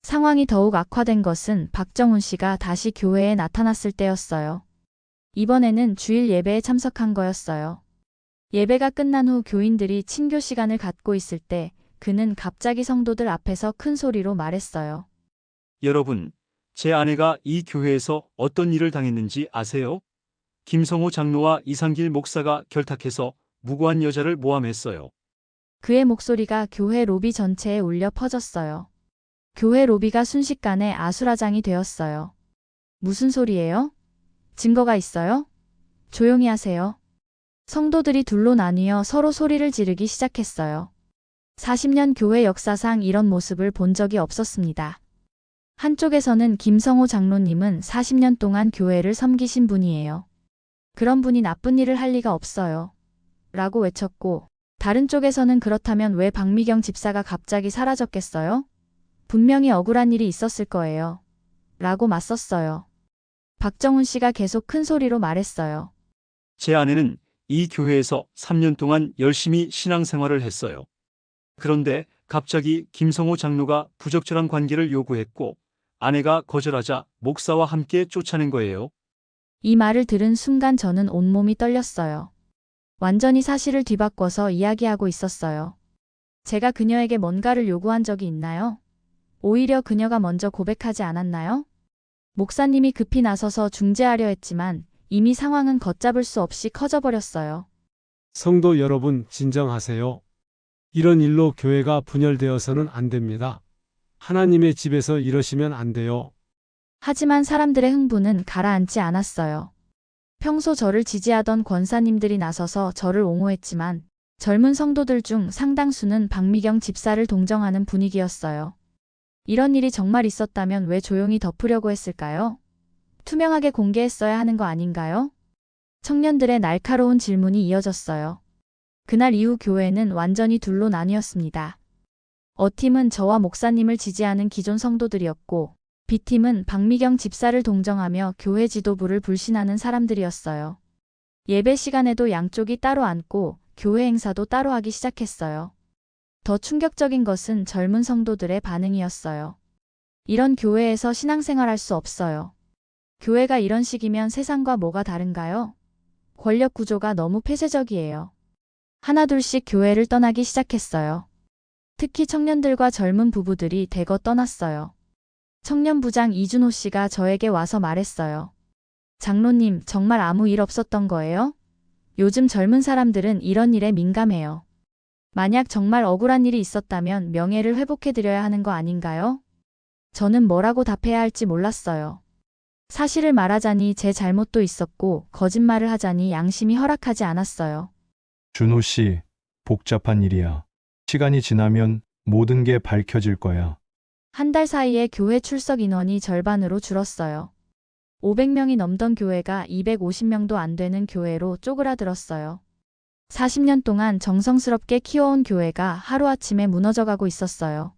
상황이 더욱 악화된 것은 박정훈 씨가 다시 교회에 나타났을 때였어요. 이번에는 주일 예배에 참석한 거였어요. 예배가 끝난 후 교인들이 친교 시간을 갖고 있을 때 그는 갑자기 성도들 앞에서 큰 소리로 말했어요. 여러분, 제 아내가 이 교회에서 어떤 일을 당했는지 아세요? 김성호 장로와 이상길 목사가 결탁해서 무고한 여자를 모함했어요. 그의 목소리가 교회 로비 전체에 울려 퍼졌어요. 교회 로비가 순식간에 아수라장이 되었어요. 무슨 소리예요? 증거가 있어요? 조용히 하세요. 성도들이 둘로 나뉘어 서로 소리를 지르기 시작했어요. 40년 교회 역사상 이런 모습을 본 적이 없었습니다. 한쪽에서는 김성호 장로님은 40년 동안 교회를 섬기신 분이에요. 그런 분이 나쁜 일을 할 리가 없어요. 라고 외쳤고, 다른 쪽에서는 그렇다면 왜 박미경 집사가 갑자기 사라졌겠어요? 분명히 억울한 일이 있었을 거예요. 라고 맞섰어요. 박정훈 씨가 계속 큰 소리로 말했어요. 제 아내는 이 교회에서 3년 동안 열심히 신앙생활을 했어요. 그런데 갑자기 김성호 장로가 부적절한 관계를 요구했고 아내가 거절하자 목사와 함께 쫓아낸 거예요. 이 말을 들은 순간 저는 온몸이 떨렸어요. 완전히 사실을 뒤바꿔서 이야기하고 있었어요. 제가 그녀에게 뭔가를 요구한 적이 있나요? 오히려 그녀가 먼저 고백하지 않았나요? 목사님이 급히 나서서 중재하려 했지만 이미 상황은 걷잡을 수 없이 커져버렸어요. 성도 여러분 진정하세요. 이런 일로 교회가 분열되어서는 안 됩니다. 하나님의 집에서 이러시면 안 돼요. 하지만 사람들의 흥분은 가라앉지 않았어요. 평소 저를 지지하던 권사님들이 나서서 저를 옹호했지만 젊은 성도들 중 상당수는 박미경 집사를 동정하는 분위기였어요. 이런 일이 정말 있었다면 왜 조용히 덮으려고 했을까요? 투명하게 공개했어야 하는 거 아닌가요? 청년들의 날카로운 질문이 이어졌어요. 그날 이후 교회는 완전히 둘로 나뉘었습니다. A팀은 저와 목사님을 지지하는 기존 성도들이었고 B팀은 박미경 집사를 동정하며 교회 지도부를 불신하는 사람들이었어요. 예배 시간에도 양쪽이 따로 앉고 교회 행사도 따로 하기 시작했어요. 더 충격적인 것은 젊은 성도들의 반응이었어요. 이런 교회에서 신앙생활할 수 없어요. 교회가 이런 식이면 세상과 뭐가 다른가요? 권력 구조가 너무 폐쇄적이에요. 하나둘씩 교회를 떠나기 시작했어요. 특히 청년들과 젊은 부부들이 대거 떠났어요. 청년부장 이준호 씨가 저에게 와서 말했어요. 장로님, 정말 아무 일 없었던 거예요? 요즘 젊은 사람들은 이런 일에 민감해요. 만약 정말 억울한 일이 있었다면 명예를 회복해드려야 하는 거 아닌가요? 저는 뭐라고 답해야 할지 몰랐어요. 사실을 말하자니 제 잘못도 있었고 거짓말을 하자니 양심이 허락하지 않았어요. 준호 씨, 복잡한 일이야. 시간이 지나면 모든 게 밝혀질 거야. 한 달 사이에 교회 출석 인원이 절반으로 줄었어요. 500명이 넘던 교회가 250명도 안 되는 교회로 쪼그라들었어요. 40년 동안 정성스럽게 키워온 교회가 하루아침에 무너져가고 있었어요.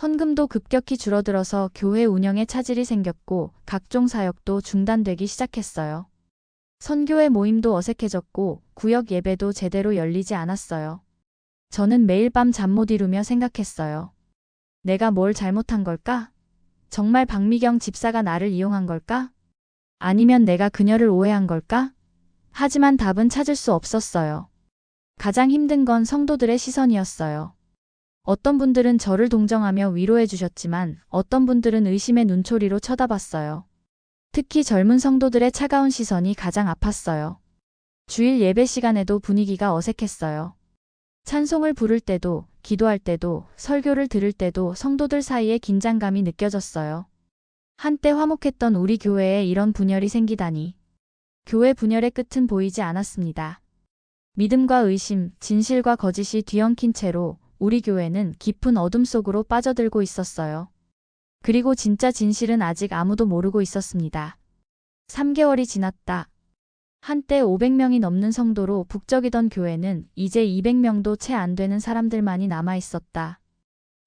헌금도 급격히 줄어들어서 교회 운영에 차질이 생겼고 각종 사역도 중단되기 시작했어요. 선교회 모임도 어색해졌고 구역 예배도 제대로 열리지 않았어요. 저는 매일 밤 잠 못 이루며 생각했어요. 내가 뭘 잘못한 걸까? 정말 박미경 집사가 나를 이용한 걸까? 아니면 내가 그녀를 오해한 걸까? 하지만 답은 찾을 수 없었어요. 가장 힘든 건 성도들의 시선이었어요. 어떤 분들은 저를 동정하며 위로해 주셨지만 어떤 분들은 의심의 눈초리로 쳐다봤어요. 특히 젊은 성도들의 차가운 시선이 가장 아팠어요. 주일 예배 시간에도 분위기가 어색했어요. 찬송을 부를 때도, 기도할 때도, 설교를 들을 때도 성도들 사이에 긴장감이 느껴졌어요. 한때 화목했던 우리 교회에 이런 분열이 생기다니. 교회 분열의 끝은 보이지 않았습니다. 믿음과 의심, 진실과 거짓이 뒤엉킨 채로 우리 교회는 깊은 어둠 속으로 빠져들고 있었어요. 그리고 진짜 진실은 아직 아무도 모르고 있었습니다. 3개월이 지났다. 한때 500명이 넘는 성도로 북적이던 교회는 이제 200명도 채 안 되는 사람들만이 남아 있었다.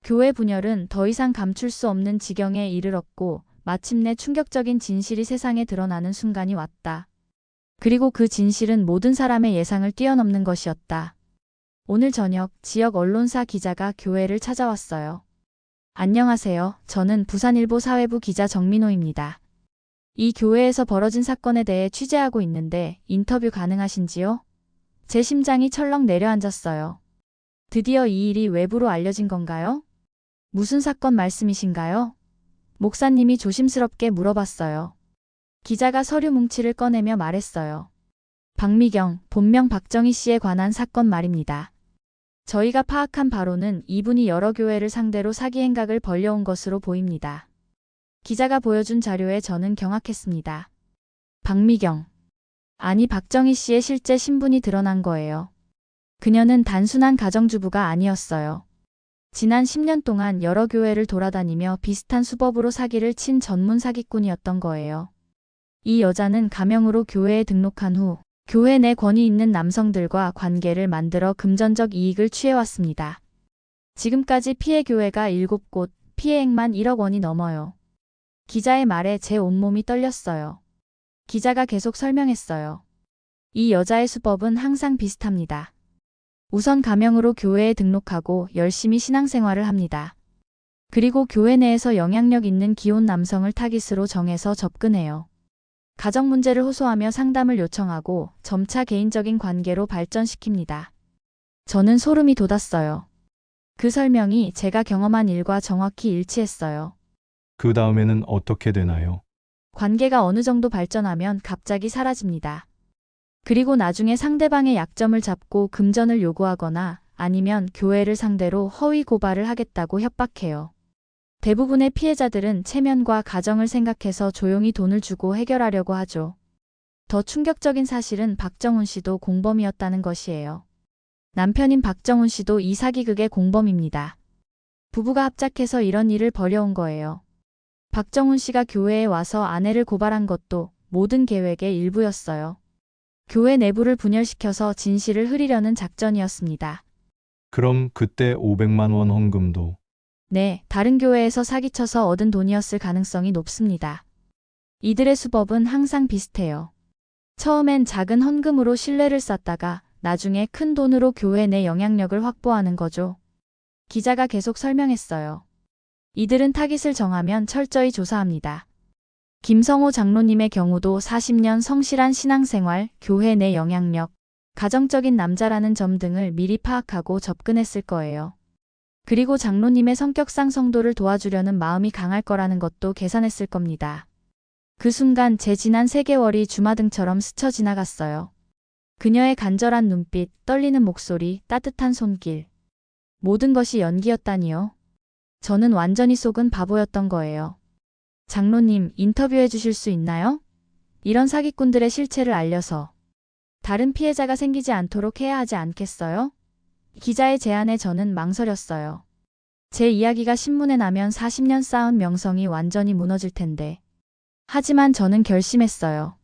교회 분열은 더 이상 감출 수 없는 지경에 이르렀고 마침내 충격적인 진실이 세상에 드러나는 순간이 왔다. 그리고 그 진실은 모든 사람의 예상을 뛰어넘는 것이었다. 오늘 저녁 지역 언론사 기자가 교회를 찾아왔어요. 안녕하세요. 저는 부산일보 사회부 기자 정민호입니다. 이 교회에서 벌어진 사건에 대해 취재하고 있는데 인터뷰 가능하신지요? 제 심장이 철렁 내려앉았어요. 드디어 이 일이 외부로 알려진 건가요? 무슨 사건 말씀이신가요? 목사님이 조심스럽게 물어봤어요. 기자가 서류 뭉치를 꺼내며 말했어요. 박미경, 본명 박정희 씨에 관한 사건 말입니다. 저희가 파악한 바로는 이분이 여러 교회를 상대로 사기 행각을 벌여온 것으로 보입니다. 기자가 보여준 자료에 저는 경악했습니다. 박미경. 아니 박정희 씨의 실제 신분이 드러난 거예요. 그녀는 단순한 가정주부가 아니었어요. 지난 10년 동안 여러 교회를 돌아다니며 비슷한 수법으로 사기를 친 전문 사기꾼이었던 거예요. 이 여자는 가명으로 교회에 등록한 후 교회 내 권위 있는 남성들과 관계를 만들어 금전적 이익을 취해왔습니다. 지금까지 피해 교회가 7곳, 피해액만 1억 원이 넘어요. 기자의 말에 제 온몸이 떨렸어요. 기자가 계속 설명했어요. 이 여자의 수법은 항상 비슷합니다. 우선 가명으로 교회에 등록하고 열심히 신앙생활을 합니다. 그리고 교회 내에서 영향력 있는 기혼 남성을 타깃으로 정해서 접근해요. 가정 문제를 호소하며 상담을 요청하고 점차 개인적인 관계로 발전시킵니다. 저는 소름이 돋았어요. 그 설명이 제가 경험한 일과 정확히 일치했어요. 그 다음에는 어떻게 되나요? 관계가 어느 정도 발전하면 갑자기 사라집니다. 그리고 나중에 상대방의 약점을 잡고 금전을 요구하거나 아니면 교회를 상대로 허위 고발을 하겠다고 협박해요. 대부분의 피해자들은 체면과 가정을 생각해서 조용히 돈을 주고 해결하려고 하죠. 더 충격적인 사실은 박정훈 씨도 공범이었다는 것이에요. 남편인 박정훈 씨도 이 사기극의 공범입니다. 부부가 합작해서 이런 일을 벌여온 거예요. 박정훈 씨가 교회에 와서 아내를 고발한 것도 모든 계획의 일부였어요. 교회 내부를 분열시켜서 진실을 흐리려는 작전이었습니다. 그럼 그때 500만 원 헌금도 네, 다른 교회에서 사기쳐서 얻은 돈이었을 가능성이 높습니다. 이들의 수법은 항상 비슷해요. 처음엔 작은 헌금으로 신뢰를 쌓다가 나중에 큰 돈으로 교회 내 영향력을 확보하는 거죠. 기자가 계속 설명했어요. 이들은 타깃을 정하면 철저히 조사합니다. 김성호 장로님의 경우도 40년 성실한 신앙생활, 교회 내 영향력, 가정적인 남자라는 점 등을 미리 파악하고 접근했을 거예요. 그리고 장로님의 성격상 성도를 도와주려는 마음이 강할 거라는 것도 계산했을 겁니다. 그 순간 제 지난 3개월이 주마등처럼 스쳐 지나갔어요. 그녀의 간절한 눈빛, 떨리는 목소리, 따뜻한 손길. 모든 것이 연기였다니요. 저는 완전히 속은 바보였던 거예요. 장로님, 인터뷰해 주실 수 있나요? 이런 사기꾼들의 실체를 알려서 다른 피해자가 생기지 않도록 해야 하지 않겠어요? 기자의 제안에 저는 망설였어요. 제 이야기가 신문에 나면 40년 쌓은 명성이 완전히 무너질 텐데. 하지만 저는 결심했어요.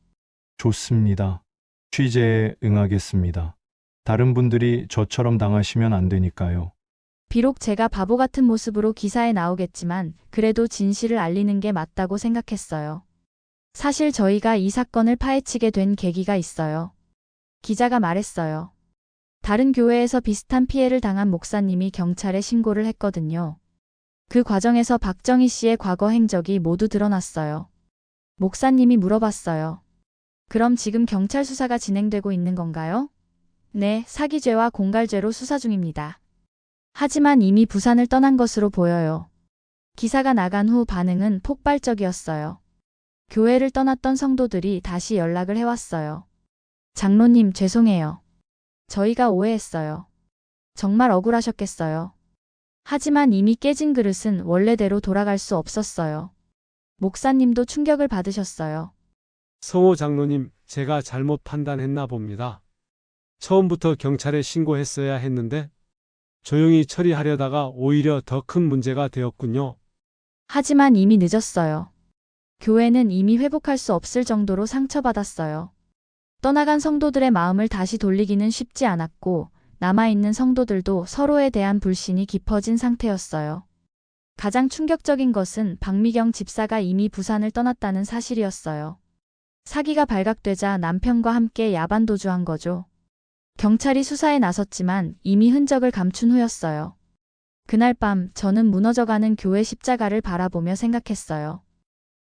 좋습니다. 취재에 응하겠습니다. 다른 분들이 저처럼 당하시면 안 되니까요. 비록 제가 바보 같은 모습으로 기사에 나오겠지만 그래도 진실을 알리는 게 맞다고 생각했어요. 사실 저희가 이 사건을 파헤치게 된 계기가 있어요. 기자가 말했어요. 다른 교회에서 비슷한 피해를 당한 목사님이 경찰에 신고를 했거든요. 그 과정에서 박정희 씨의 과거 행적이 모두 드러났어요. 목사님이 물어봤어요. 그럼 지금 경찰 수사가 진행되고 있는 건가요? 네, 사기죄와 공갈죄로 수사 중입니다. 하지만 이미 부산을 떠난 것으로 보여요. 기사가 나간 후 반응은 폭발적이었어요. 교회를 떠났던 성도들이 다시 연락을 해왔어요. 장로님, 죄송해요. 저희가 오해했어요. 정말 억울하셨겠어요. 하지만 이미 깨진 그릇은 원래대로 돌아갈 수 없었어요. 목사님도 충격을 받으셨어요. 성호 장로님, 제가 잘못 판단했나 봅니다. 처음부터 경찰에 신고했어야 했는데 조용히 처리하려다가 오히려 더 큰 문제가 되었군요. 하지만 이미 늦었어요. 교회는 이미 회복할 수 없을 정도로 상처받았어요. 떠나간 성도들의 마음을 다시 돌리기는 쉽지 않았고, 남아있는 성도들도 서로에 대한 불신이 깊어진 상태였어요. 가장 충격적인 것은 박미경 집사가 이미 부산을 떠났다는 사실이었어요. 사기가 발각되자 남편과 함께 야반 도주한 거죠. 경찰이 수사에 나섰지만 이미 흔적을 감춘 후였어요. 그날 밤 저는 무너져가는 교회 십자가를 바라보며 생각했어요.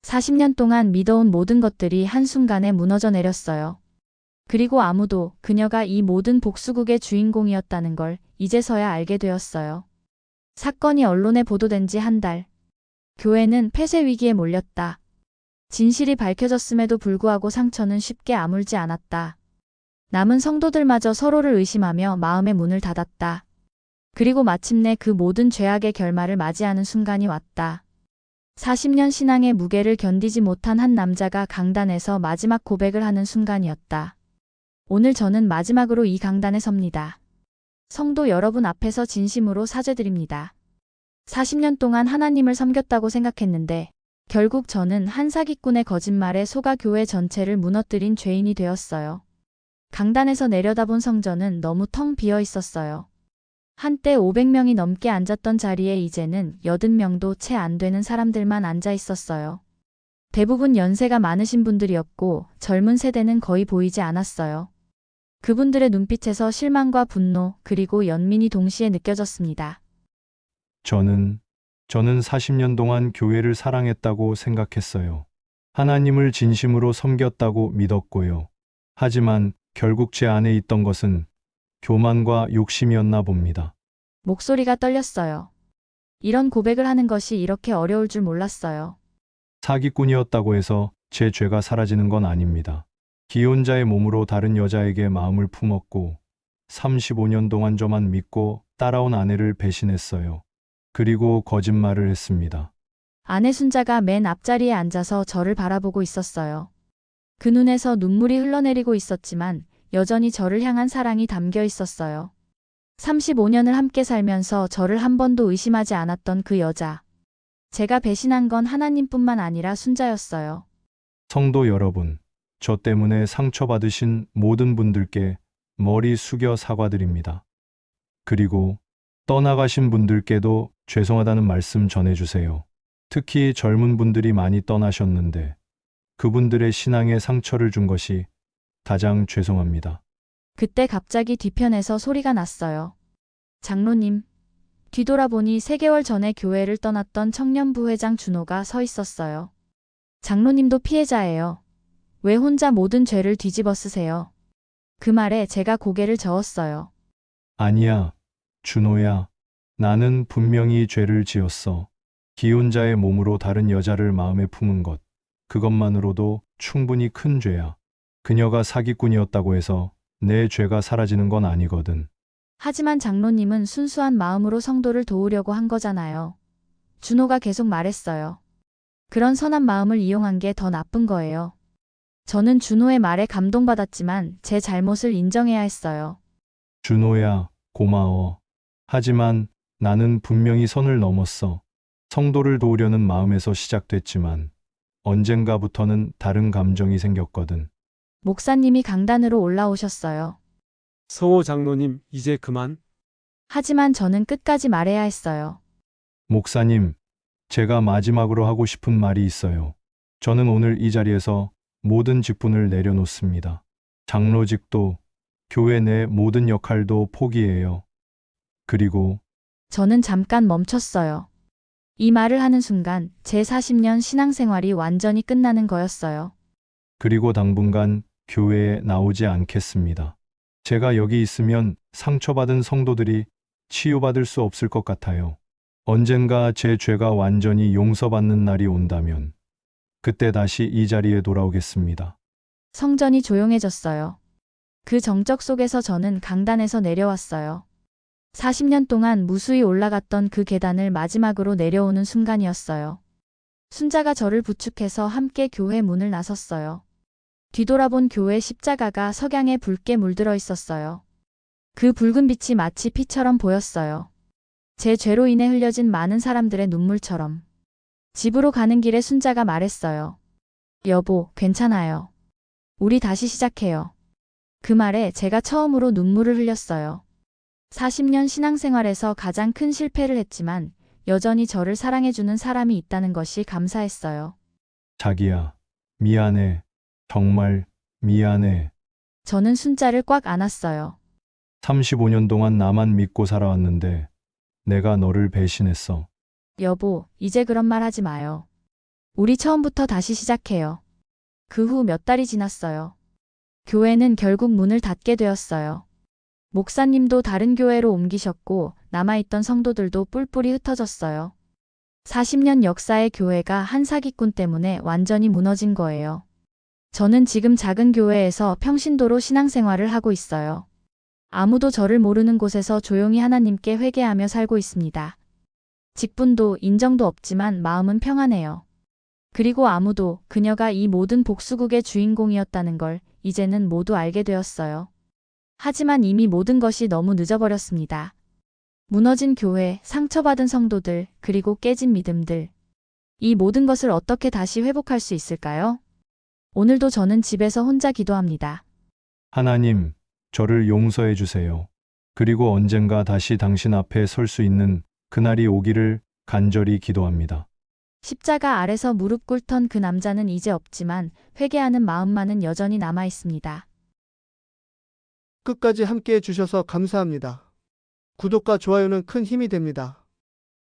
40년 동안 믿어온 모든 것들이 한순간에 무너져 내렸어요. 그리고 아무도 그녀가 이 모든 복수극의 주인공이었다는 걸 이제서야 알게 되었어요. 사건이 언론에 보도된 지 한 달. 교회는 폐쇄 위기에 몰렸다. 진실이 밝혀졌음에도 불구하고 상처는 쉽게 아물지 않았다. 남은 성도들마저 서로를 의심하며 마음의 문을 닫았다. 그리고 마침내 그 모든 죄악의 결말을 맞이하는 순간이 왔다. 40년 신앙의 무게를 견디지 못한 한 남자가 강단에서 마지막 고백을 하는 순간이었다. 오늘 저는 마지막으로 이 강단에 섭니다. 성도 여러분 앞에서 진심으로 사죄드립니다. 40년 동안 하나님을 섬겼다고 생각했는데 결국 저는 한 사기꾼의 거짓말에 속아 교회 전체를 무너뜨린 죄인이 되었어요. 강단에서 내려다본 성전은 너무 텅 비어 있었어요. 한때 500명이 넘게 앉았던 자리에 이제는 80명도 채 안 되는 사람들만 앉아 있었어요. 대부분 연세가 많으신 분들이었고 젊은 세대는 거의 보이지 않았어요. 그분들의 눈빛에서 실망과 분노 그리고 연민이 동시에 느껴졌습니다. 저는 40년 동안 교회를 사랑했다고 생각했어요. 하나님을 진심으로 섬겼다고 믿었고요. 하지만 결국 제 안에 있던 것은 교만과 욕심이었나 봅니다. 목소리가 떨렸어요. 이런 고백을 하는 것이 이렇게 어려울 줄 몰랐어요. 사기꾼이었다고 해서 제 죄가 사라지는 건 아닙니다. 기혼자의 몸으로 다른 여자에게 마음을 품었고 35년 동안 저만 믿고 따라온 아내를 배신했어요. 그리고 거짓말을 했습니다. 아내 순자가 맨 앞자리에 앉아서 저를 바라보고 있었어요. 그 눈에서 눈물이 흘러내리고 있었지만 여전히 저를 향한 사랑이 담겨 있었어요. 35년을 함께 살면서 저를 한 번도 의심하지 않았던 그 여자. 제가 배신한 건 하나님뿐만 아니라 순자였어요. 성도 여러분, 저 때문에 상처받으신 모든 분들께 머리 숙여 사과드립니다. 그리고 떠나가신 분들께도 죄송하다는 말씀 전해주세요. 특히 젊은 분들이 많이 떠나셨는데 그분들의 신앙에 상처를 준 것이 가장 죄송합니다. 그때 갑자기 뒤편에서 소리가 났어요. 장로님. 뒤돌아보니 3개월 전에 교회를 떠났던 청년부 회장 준호가 서 있었어요. 장로님도 피해자예요. 왜 혼자 모든 죄를 뒤집어 쓰세요? 그 말에 제가 고개를 저었어요. 아니야, 준호야. 나는 분명히 죄를 지었어. 기혼자의 몸으로 다른 여자를 마음에 품은 것. 그것만으로도 충분히 큰 죄야. 그녀가 사기꾼이었다고 해서 내 죄가 사라지는 건 아니거든. 하지만 장로님은 순수한 마음으로 성도를 도우려고 한 거잖아요. 준호가 계속 말했어요. 그런 선한 마음을 이용한 게 더 나쁜 거예요. 저는 준호의 말에 감동받았지만 제 잘못을 인정해야 했어요. 준호야, 고마워. 하지만 나는 분명히 선을 넘었어. 성도를 도우려는 마음에서 시작됐지만 언젠가부터는 다른 감정이 생겼거든. 목사님이 강단으로 올라오셨어요. 성호 장로님, 이제 그만. 하지만 저는 끝까지 말해야 했어요. 목사님, 제가 마지막으로 하고 싶은 말이 있어요. 저는 오늘 이 자리에서 모든 직분을 내려놓습니다. 장로직도, 교회 내 모든 역할도 포기해요. 그리고 저는 잠깐 멈췄어요. 이 말을 하는 순간 제 40년 신앙생활이 완전히 끝나는 거였어요. 그리고 당분간 교회에 나오지 않겠습니다. 제가 여기 있으면 상처받은 성도들이 치유받을 수 없을 것 같아요. 언젠가 제 죄가 완전히 용서받는 날이 온다면 그때 다시 이 자리에 돌아오겠습니다. 성전이 조용해졌어요. 그 정적 속에서 저는 강단에서 내려왔어요. 40년 동안 무수히 올라갔던 그 계단을 마지막으로 내려오는 순간이었어요. 순자가 저를 부축해서 함께 교회 문을 나섰어요. 뒤돌아본 교회 십자가가 석양에 붉게 물들어 있었어요. 그 붉은 빛이 마치 피처럼 보였어요. 제 죄로 인해 흘려진 많은 사람들의 눈물처럼. 집으로 가는 길에 순자가 말했어요. 여보, 괜찮아요. 우리 다시 시작해요. 그 말에 제가 처음으로 눈물을 흘렸어요. 40년 신앙생활에서 가장 큰 실패를 했지만 여전히 저를 사랑해주는 사람이 있다는 것이 감사했어요. 자기야, 미안해. 정말 미안해. 저는 순자를 꽉 안았어요. 35년 동안 나만 믿고 살아왔는데 내가 너를 배신했어. 여보, 이제 그런 말 하지 마요. 우리 처음부터 다시 시작해요. 그 후 몇 달이 지났어요. 교회는 결국 문을 닫게 되었어요. 목사님도 다른 교회로 옮기셨고 남아있던 성도들도 뿔뿔이 흩어졌어요. 40년 역사의 교회가 한 사기꾼 때문에 완전히 무너진 거예요. 저는 지금 작은 교회에서 평신도로 신앙생활을 하고 있어요. 아무도 저를 모르는 곳에서 조용히 하나님께 회개하며 살고 있습니다. 직분도 인정도 없지만 마음은 평안해요. 그리고 아무도 그녀가 이 모든 복수국의 주인공이었다는 걸 이제는 모두 알게 되었어요. 하지만 이미 모든 것이 너무 늦어버렸습니다. 무너진 교회, 상처받은 성도들, 그리고 깨진 믿음들. 이 모든 것을 어떻게 다시 회복할 수 있을까요? 오늘도 저는 집에서 혼자 기도합니다. 하나님, 저를 용서해 주세요. 그리고 언젠가 다시 당신 앞에 설 수 있는 그날이 오기를 간절히 기도합니다. 십자가 아래서 무릎 꿇던 그 남자는 이제 없지만 회개하는 마음만은 여전히 남아 있습니다. 끝까지 함께 해주셔서 감사합니다. 구독과 좋아요는 큰 힘이 됩니다.